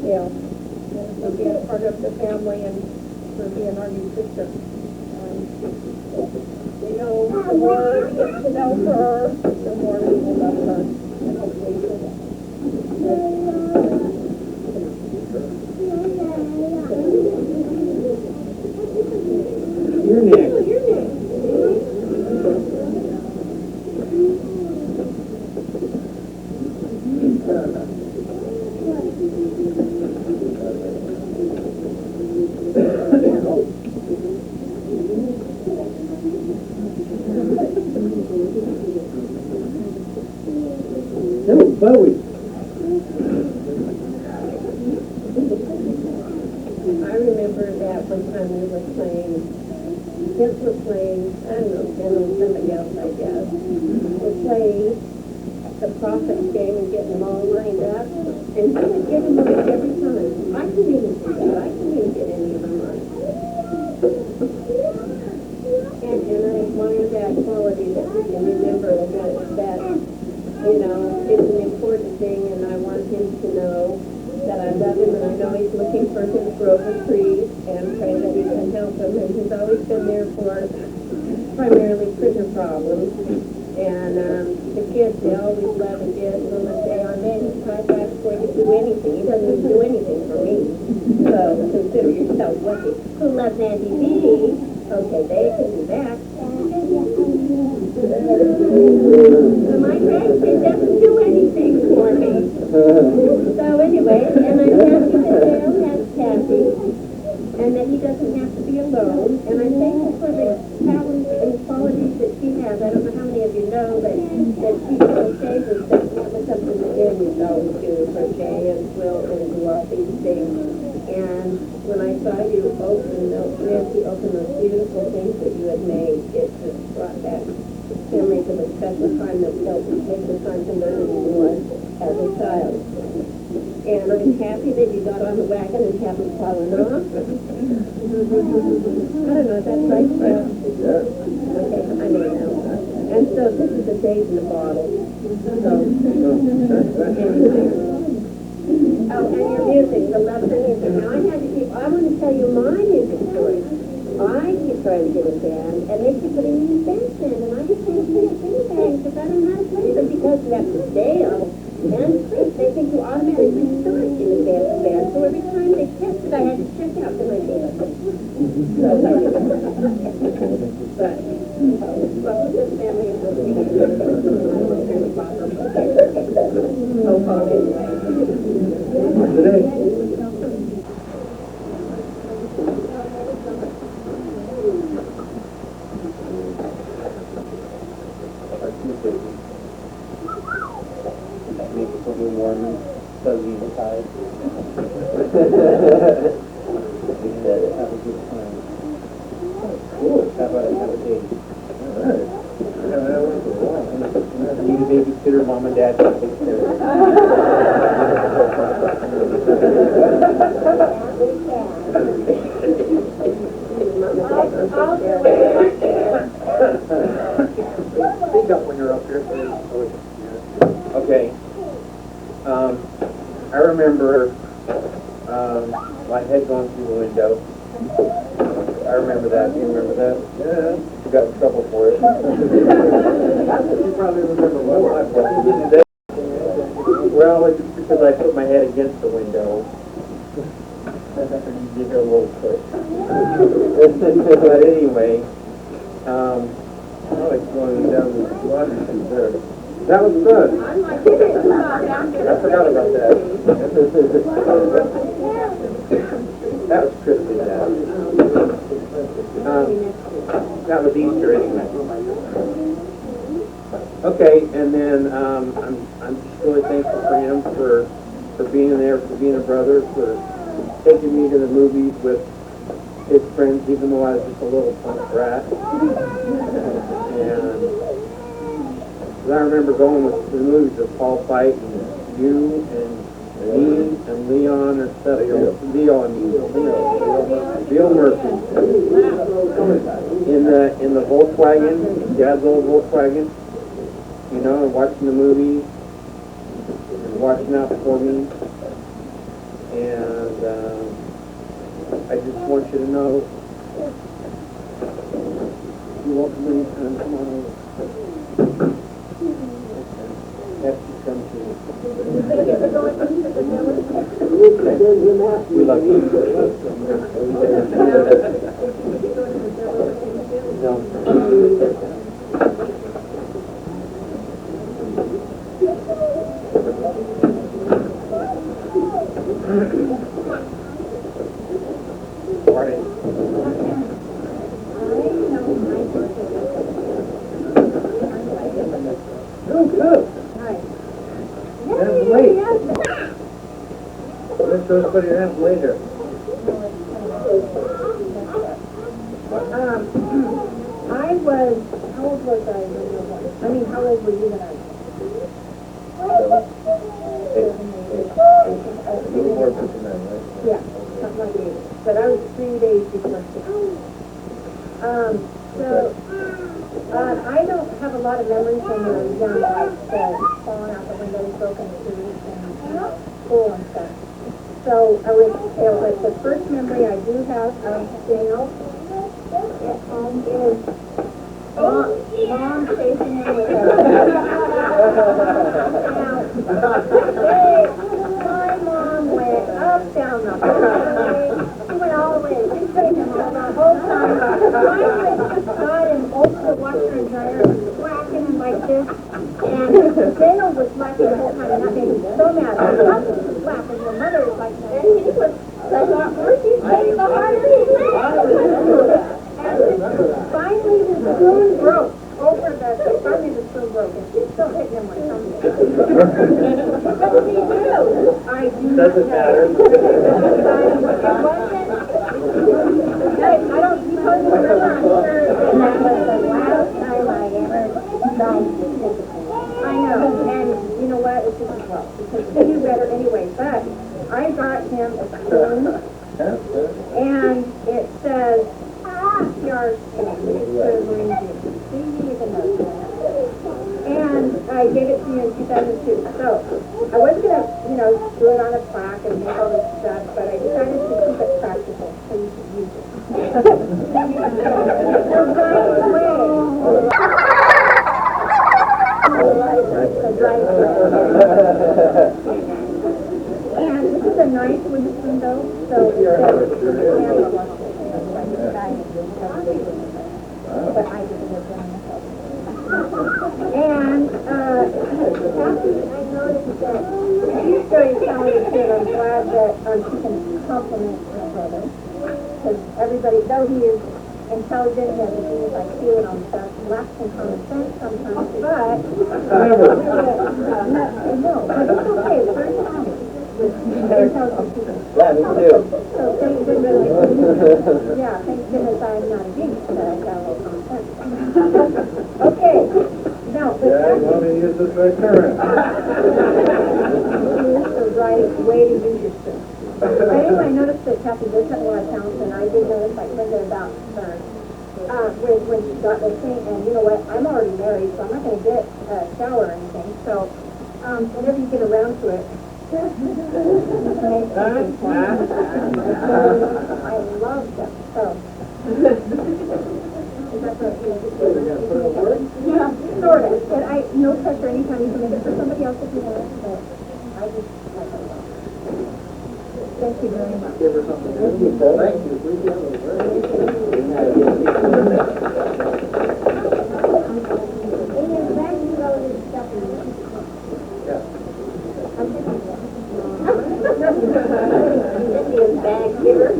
you know, for being a part of the family and for being our new sister. You know, the more we get to know her, the more we will love her. And hopefully You're next. You're next. No, Bowie. I remember that one time we were playing, kids were playing, I don't know, Jen or somebody else, I guess. We're playing the Prophets game and getting them all lined up, and he would get them right every time. I couldn't even do that. I couldn't even get any of them right. And I admire that quality that we can remember that, you know, it's an important thing, and I want him to know that I love him, and I know he's looking for his grove of trees, and pray that he can help him, and he's always been there for primarily critter problems. And the kids, they always love and get him and say, oh man, he's not asked for you to do anything. He doesn't even do anything for me. So consider yourself lucky. Who loves Auntie B? Okay, they can do that. My grandkid doesn't do anything for me. So anyway, and I'm happy that Dale has Kathy, and that he doesn't have to be alone. And I'm thankful for the talents and qualities that she has. I don't know how many of you know that she crochets and stuff. That was something that Jen used to always do, crochet and quilt and do all these things. And when I saw you Nancy open those beautiful things that you had made, it just brought back memories of a special time that we don't take the time to learn anymore as a child. And I'm happy that you got on the wagon and haven't fallen off. I don't know if that's right, Phil. Okay, I know now. And so this is the days in the bottle. So, anyway. Oh, and your music, the love for music. Now I want to tell you my music story. I keep trying to get a band, and they keep putting me in bandstand, and I just can't play a band because I don't know how to play them because you have to Dale and Chris. They think you automatically start in the band. So every time they tested, I had to check out to my band. So, but, well, this family is really Make it something warm, fuzzy inside. He said, have a good time. Cool. How about have a date? Alright. Need a babysitter, mom and dad can take care of Speak up when you're up here. Okay. I remember my head going through the window. I remember that. Do you remember that? Yeah. You got in trouble for it. You probably remember more. Well, it's because I put my head against the window. You did a little quick. But anyway, oh, it's going down the water there. That was good. I forgot about that. That was crispy, Dad. That was Easter anyway. Okay, and then I'm just really thankful for him for being there, for being a brother, for taking me to the movies with his friends, even though I was just a little punk rat. And I remember going to the movies with Paul Fight and you and me and Leon and stuff. Leo Murphy. In the Volkswagen, Dad's old Volkswagen. You know, and watching the movie and watching out for me. And I just want you to know you're welcome anytime. Come on over. Have to come to you. We love you. No. Morning. Oh, good. That's late. Let's go put your hands later. I was, how old was I when you were born? I mean, how old were you when I was born? 59, right? Yeah, something like that. But I was 3 days before 6. I don't have a lot of memories when I was young, like falling out the windows, broken tooth, and school and stuff. So I would say that the first memory I do have of Dale at home is Mom chasing him with her. My mom went up, down the hallway. She went all the way. She chased him all the whole time. Finally, got him over the washer and dryer, whacking him like this. And Dale was laughing the whole time, and that made me so mad. I was laughing. Her mother was like, and he was like, she's taking the harder he finally, his spoon broke over finally the spoon broke, and she's still hitting him with something. What did he do? I do not Doesn't know. matter. I don't suppose you remember, I'm sure that was the last time I ever died physically. I know, and you know what, it's just as well, because he knew better anyway, but I got him a spoon, and it says, yard stand, which is for Marine and I gave it to you in 2002. So I wasn't going to, do it on a plaque and make all this stuff, but I decided to keep it practical so you could use it. And this is a nice wooden spoon though, so but I didn't live there myself. And Kathy, I noticed that she's very talented too, and I'm glad that she can compliment my brother. Because everybody, though he is intelligent, he has a genius IQ and all stuff, lacks in common sense sometimes, but no, but it's okay, it's very common. Intelligent people. Yeah, me too. So thank goodness, yeah, thank goodness I'm not a genius, that I got a little common sense. Okay, now, but Yeah, you want me to use this right there? use the right way to use your spoon. But anyway, I noticed that Kathy does have a lot of talent, and I did notice, like, Linda about her, when she got this thing, and you know what, I'm already married, so I'm not going to get a shower or anything, so whenever you get around to it, I love them, so. Is that right? Yeah, sort of. But no pressure anytime you can make it for somebody else if you want, but I just like it a lot. Thank you very much. Give her something. Thank you. Bag giver.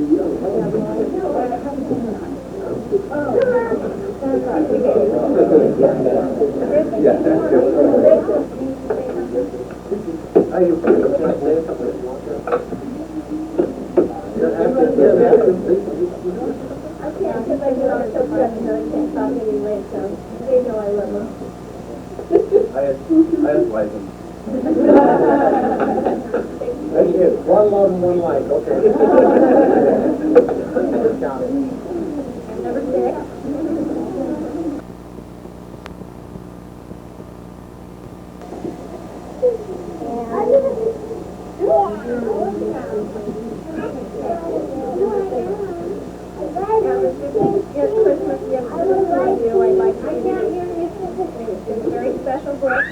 can't because I get on so stressed and I can't talk anyway, so they know I love them. I like them. That's it. One love and one like. Okay. Number 6. It's Christmas gift for you. I'd like to give you a very special book.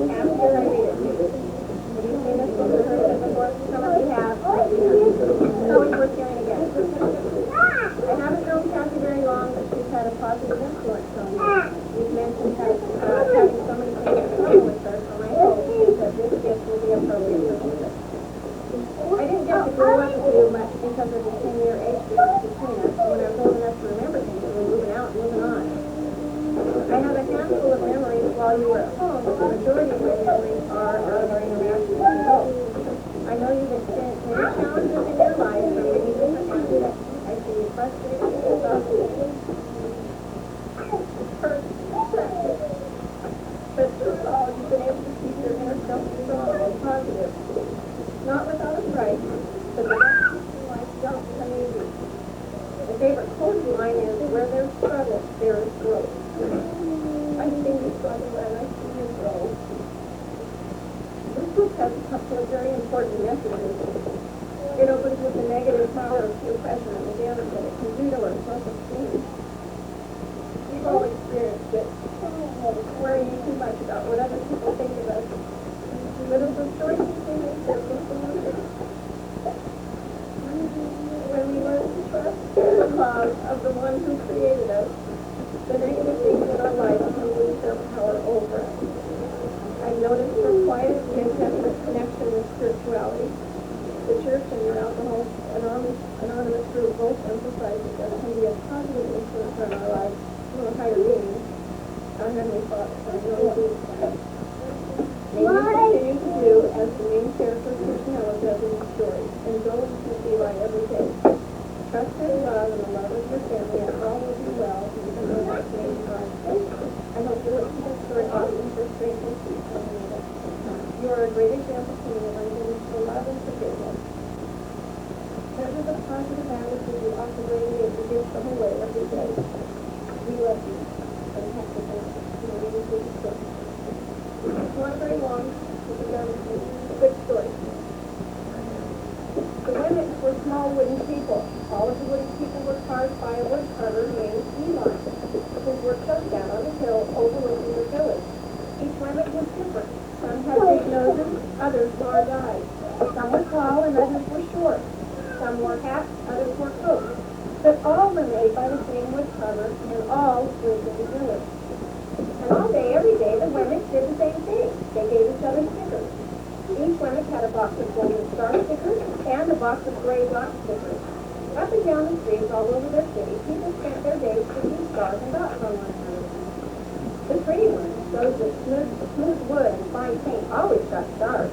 After I read it to you. Have you seen this book or heard of it before? Some of you have. It's always worth hearing again. I haven't known Kathy very long, but she's had a positive influence on me. You've mentioned having so many things in common with her, so my hope is that this gift will be appropriate for you. I didn't get to grow up with you much because of the 10-year age difference between us. When I was old enough to remember things, we were moving out and moving on. I have a handful of memories while you were at home, but the majority of my memories are of our interactions as adults. I know you've experienced many challenges in your life from many different aspects. I see you frustrated, exhausted, hurt, distracted. But through it all, you've been able to keep your inner self strong and positive. Not without a price, but the best in life don't come easy. My favorite quote of mine is, where there's struggle, there is growth. I've seen you struggle and I've seen you grow. This book has a couple of very important messages. It opens with the negative power of peer pressure and the damage that it can do to our self-esteem. We've all experienced it, worrying too much about what other people think of us. But it's a choice to see a simple solution. When we learn to trust the love of the one who created us, the negative things in our life can lose their power over us. I've noticed her quiet and intimate connection with spirituality. The church and your alcohol anonymous group both emphasize that there can be a positive influence on our lives from a higher being, our Heavenly Father. I know you do that. May you continue to do as the main character Krishna does in the story, and go into Eli every day. Trust His love and the love of your family, and all will be well, even though life may be hard. I hope you listen to this story often for strength and peace when you need it. You are a great example to me of unconditional love and forgiveness. Treasure the positive attitude you operate and to give them away every day. We love you, and happy birthday. It's not very long, it's a good story. The women were small wooden people. All of the wooden people were carved by a woodcarver named Eli, who worked out down on the hill overlooking the village. Each woman was different. Some had big noses, others large eyes. Some were tall and others were short. Some wore hats, others wore coats. But all were made by the same woodcarver, and all lived in the village. And all day, every day, the women did the same thing. They gave each other stickers. Each woman had a box of golden star stickers and a box of gray dot stickers. Up and down the streets all over their city, people spent their days sticking stars and dots on one another. The pretty ones, those with smooth wood and fine paint, always got stars.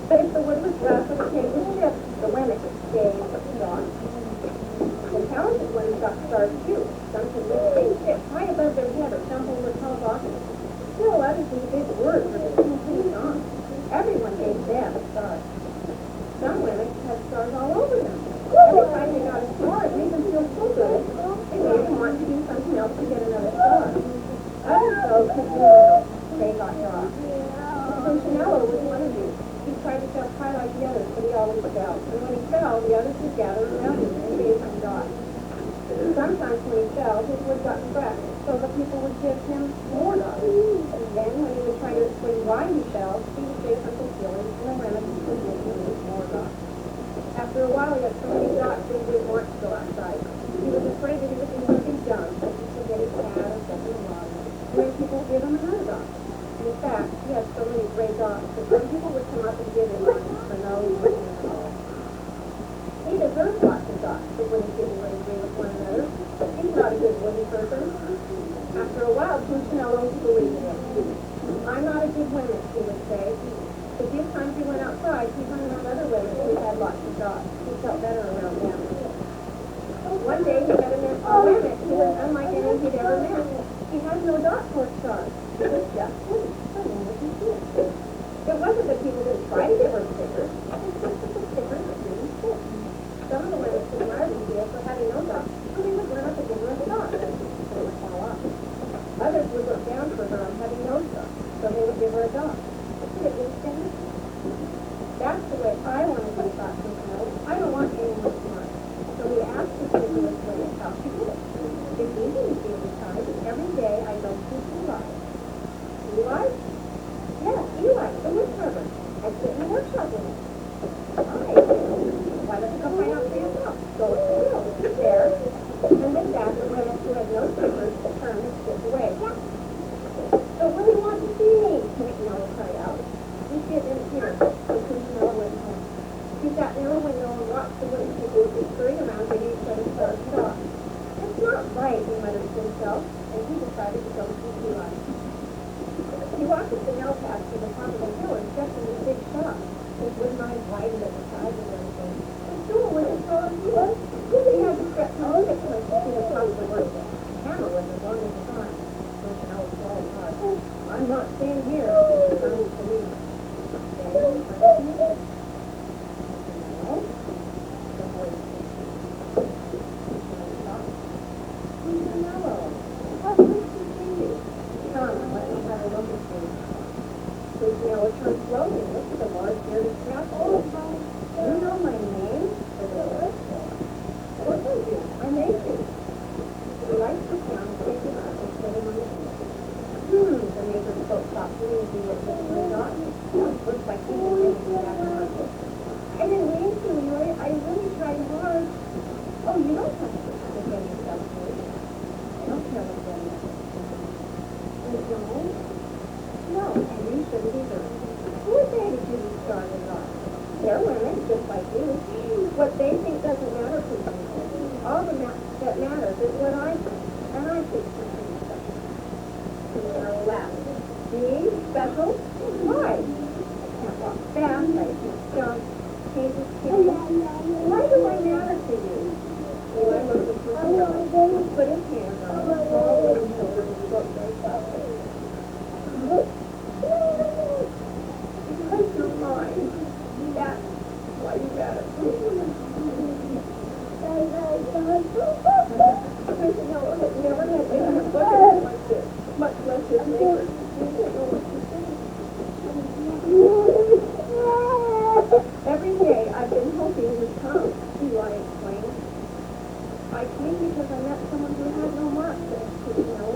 But if the wood was rough or the paint was chipped, the women gave dots. The talented ones got stars too. Some could lift things high above their head or jump over tall boxes. Still others with big words or sing songs. Everyone gave them a star. Some women had stars all over them. Every time they got a star, it made them feel so good. It made them want to do something else to get another star. Others, though, could do little. They got dots. Punchinello was one of these. He tried to jump high like the others, but he always fell. And when he fell, the others would gather around him and gave him dots. Sometimes when he fell, his wood got cracked, so the people would give him more dots. And then when he would try to explain why he fell, he would say something silly, and the women would give him more dots. After a while, he had so many dots that he didn't want to go outside. He was afraid that he was going to be dumb, that he would get his hat or something in the water. And then people would give him another dot. In fact, he had so many gray dots that some people would come up and give him one for no reason at all. He deserves lots of dots, but when he's getting ready to agree with one another, he's not a good wooden person. After a while, proud Puccinello's believe in it. I'm not a good woman, he would say. The few times he went outside, he hung around other women who had lots of dogs. He felt better around them. One day he met a woman who was unlike any he'd ever met. He had no dot for stars. It was just him. It wasn't that people didn't try to give her stickers. It's just that the stickers didn't fit. Some of the women admired Lucia for having no dot, so they would run up and give her a dot. They would fall off. Others would look down for her on having no dot, so they would give her a dot. It was standard. That's the way I want to be thought to know. I don't want anyone smart. So we asked the Nicholas women how she did it. It's easy to see inside. Every day I go to Eli. Eli? Yes, Eli, the wood carver. I sit in the workshop with him. Hi. Why don't you go find out for yourself? Go with the wheel. He's there. And with that, the women who had no stickers turned and stood away. So what do you want to see me? Puccinello cried out. Lucia didn't hear, so Puccinello went home. She sat near a window and watched the women people scurrying around getting each other's stars and dogs. It's not right, he muttered to himself, and he decided to go see Eli. He walked up the nail path to the top of the hill and stepped in this big shop. His wooden eyes widened at the size and everything. The door was as tall as he was. He had to stretch his stick to see the top of the wood. The hammer was as long as his arm. Puccinello swallowed hard. I'm not staying here. It's time to leave. Then, Puccinello, what would you see? Come, let me have a look at you. Puccinello turned slowly and looked at the large bearded statue. You know my name? Said the voice. Of course I do. I'm Mason. He liked to down and picked him up and set him on his feet. The neighbor spoke softly as he looked at the dog. Looks like he was thinking back hard. I didn't mean to, Eli. I really tried hard. Oh, you don't have to defend yourself, do you? I don't care what that is. You don't? No, and you shouldn't either. Who would they to give you started on? They're women, just like you. What they think doesn't matter to them. All that matters is what I think, and I think it's pretty special. Puccinello laughed. Me? Special? Why? I can't walk fast, I can't jump, change his skin. Why do I matter to you? Eli looked at Puccinello, put his hand on his small wooden shoulder and spoke very softly. Because you're mine. That's why you matter to me. Puccinello had never had anyone look at him like this, much less his neighbors. He didn't know what to say. Every day I've been hoping you'd come, Eli explained. I came because I met someone who had no marks, said Puccinello. I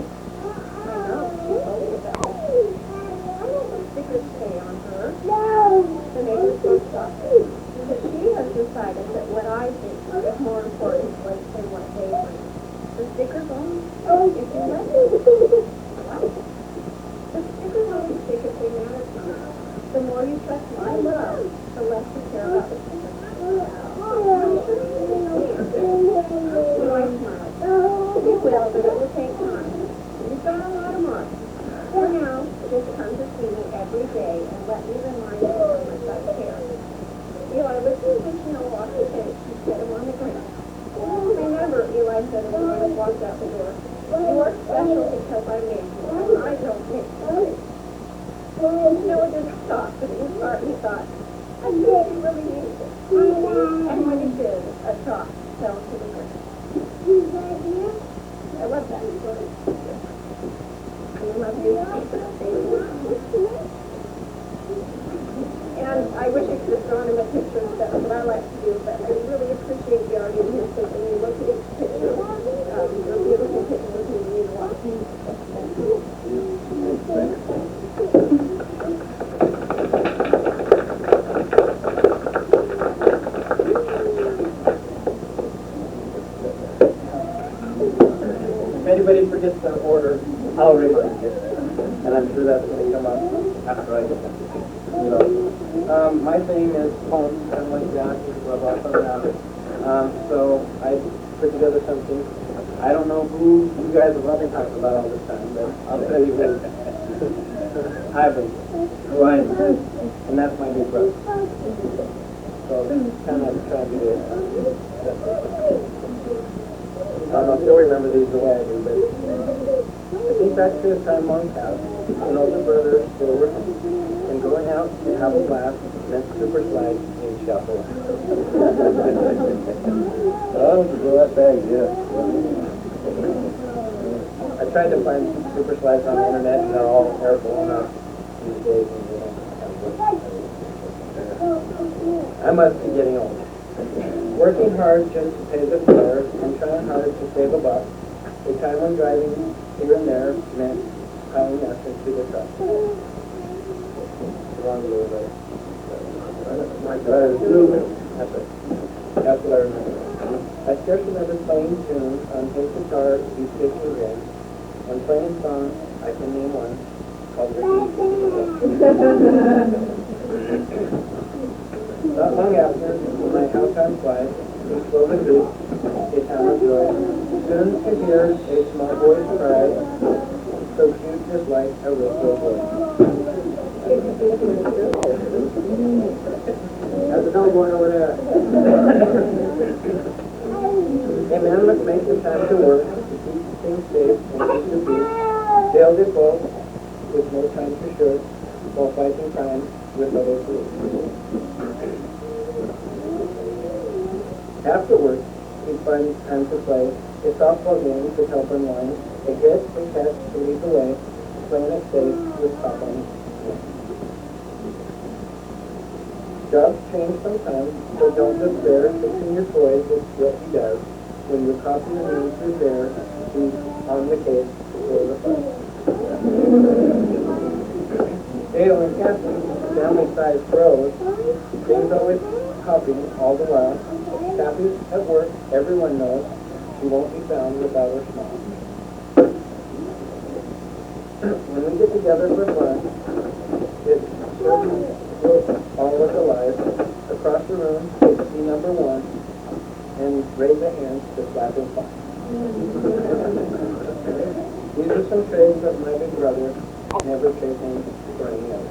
know, she told me about it. I don't let stickers stay on her. The neighbor spoke softly. But she has decided that what I think is more important than what they think. The stickers only if you let them. What? The stickers only stick if they matter to you. The more you trust my love, the less you care about the stickers. So I smiled. You will, but it will take time. You've got a lot of marks. For now, just come to see me every day and let me remind you how much I care. Eli listened to Puccinello off the bench and set him on the ground. Remember, Eli said as he walked out the door, you are special because I made you, and I don't make you. Puccinello didn't stop, but in his heart he thought, I think he really needs it. And when he did, a drop fell to the ground. I love that story. I love you. And I wish I could have drawn him a picture instead of what I like to do, but I really appreciate the argument that when you look at each picture, your beautiful picture with me, you know what? If anybody forgets their order, I'll remind you. And I'm sure that's going to come up after I get that. So, my thing is poems, kind of like Jack, which rub off on that. So I put together something I don't know who you guys have all been talking about all this time, but I'll tell you who. Ivan, who I am, and that's my big brother. So kind of trying to do it. I don't know if you'll remember these the way I do, but I think back to the time Mom's house, an older brother still working, and going out to have a blast, then super slide in shuffle. Oh, to go that bag, yeah. I tried to find super slides on the internet, and they're all air blown up these days. I must be getting old. Working hard just to pay the fare and trying hard to save a buck. The time when driving here and there meant piling us into the truck. Wrong a little bit. That's what I remember. I still remember playing tunes on his guitar, He's Fishing Again, and playing songs, I can name one, called Ricky. Not long after, when my house on fire, we slowly grew a town of joy. Soon to hear a small boy's cry, so cute just like a little boy. How's the dog going over there? A man must make the time to work to keep things safe and keep the peace. Dale did both, with no time for sure, while fighting crime with others. Afterwards, he finds time to play a softball game to help unwind, a hit and catch to lead the way, playing it safe with Papa. Jobs change sometimes, so don't despair. Fixing your toys is what he does. When your coffee needs repair, he's on the case for the fun. Dale and Catherine, family-sized bros, things always copying all the while. Kathy's at work, everyone knows. She won't be found without her smile. When we get together for fun, it's certain we'll all look alive. Across the room, it's see number one, and raise a hand to slap him fine. These are some traits of my big brother, never trading for any other.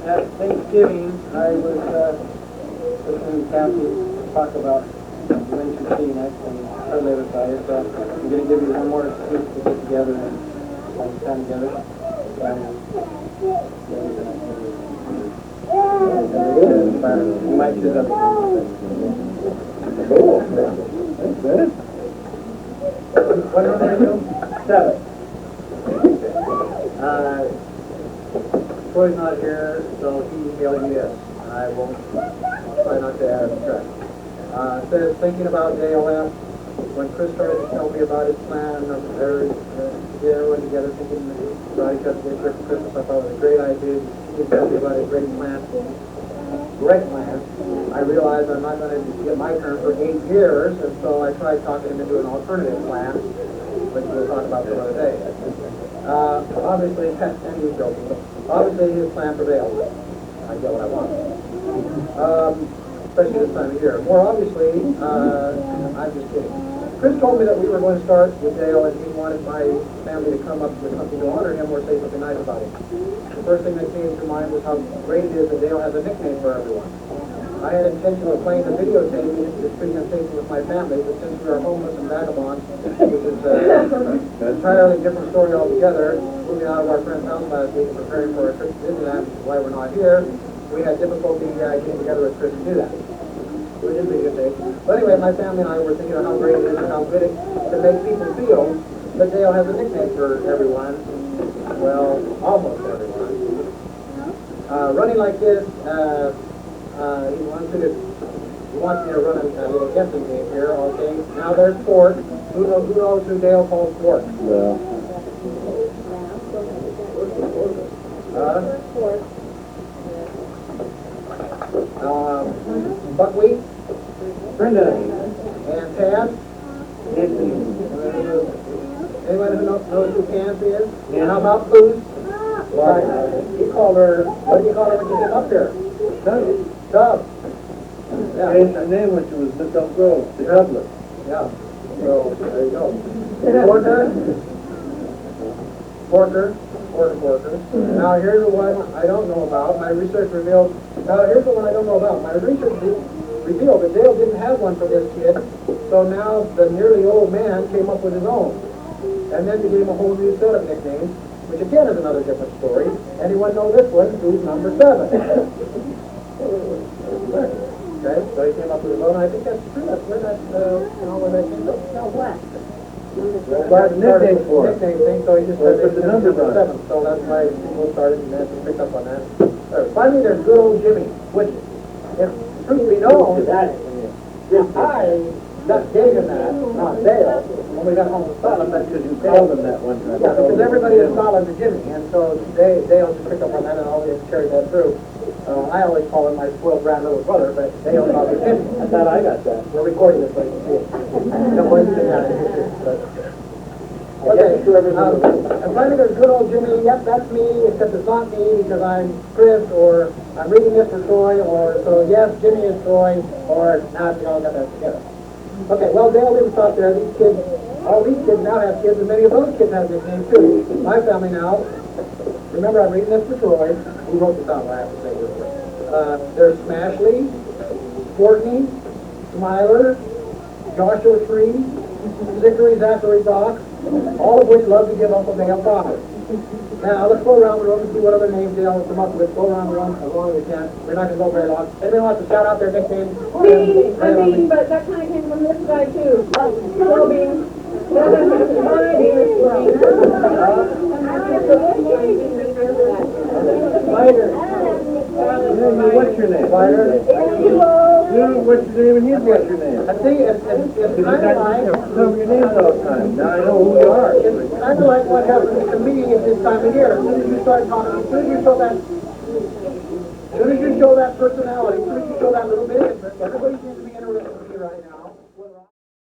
At Thanksgiving, I was listening to Kathy talk about when she'd see next and her later side, so I'm going to give you one more excuse to get together and spend time together. You might choose other things. Cool. That's good. What am I going to do? 7. Troy's not here, so he emailed me this. I'll try not to add track. It says, thinking about JLF, when Chris started to tell me about his plan of everyone together thinking about each other for Christmas, I thought it was a great idea. He told me about his great plan. I realized I'm not going to get my turn for 8 years, and so I tried talking him into an alternative plan, which we'll talk about some other day. Obviously, and he's joking, but obviously his plan prevailed. I get what I want. Especially this time of year. More obviously, I'm just kidding. Chris told me that we were going to start with Dale, and he wanted my family to come up with something to honor him or say something nice about him. The first thing that came to mind was how great it is that Dale has a nickname for everyone. I had intention of playing the videotape and distributing the tape with my family, but since we are homeless and vagabonds, which is an entirely different story altogether, moving out of our friend's house last week and preparing for a trip to Disneyland, which is why we're not here, we had difficulty getting together with Chris to do that. We did videotape. But anyway, my family and I were thinking of how great it is and how good it can make people feel that Dale has a nickname for everyone. Well, almost everyone. Running like this, he wants me to run a little guessing game here, okay? Now there's Fork. Who knows who Dale calls Fork? Yeah. Buckwheat. Brenda. And Tad. Anyone who knows who Camp is? And how about Booze? He called her, what did you call her when you came up here? Dub. Yeah. Her name when she was Miss Elk Grove, the Dublin. Yeah. So, there you go. Porker. Now here's the one I don't know about. My research revealed, here's the one I don't know about. My research revealed that Dale didn't have one for this kid, so now the nearly old man came up with his own. And then he gave him a whole new set of nicknames, which again is another different story. Anyone know this one? Who's number 7? Okay, so he came up with his own. I think that's true. That's where that, where that came from. No, what? Well, nickname thing, so he just said they did number 7. So that's why people started and then picked up on that. Finally, there's good old Jimmy, which, if truth be known, I gave him that, not Dale, when we got home to Scotland. That's because you called him that one time. Yeah, because everybody in Scotland is Jimmy, and so Dale just picked up on that and always carried that through. I always call him my spoiled brat little brother, but Dale calls him Jimmy. I thought I got that. We're recording this so you can see it. Don't want you to that in history, but... Okay, and finally there's good old Jimmy. Yep, that's me, except it's not me because I'm Chris, or I'm reading this for Troy, or so yes, Jimmy is Troy, or nah, we all got that together. Okay, well, Dale didn't stop there. These kids, all these kids now have kids, and many of those kids have nicknames too. My family now, remember I'm reading this for Troy. Who wrote this out? I have to say this. There's Smashley, Courtney, Smiler, Joshua Tree, Zachary Doc, all of which love to give Uncle Dale props. Now, let's go around the room and see what other names Dale will come up with. Go around the room as long as we can. We're not going to go very long. Anybody wants to shout out their nicknames? Bean, but that kind of came from this guy, too. Slow Bean. My name is Spider. What's your name? Spider. What's your name and his what's your name? I think it's kind of like... Tell your names all the time. Now I know who you are. It's kind of like what happens to me at this time of year. As soon as you start talking, as soon as you show that personality, as soon as you show that little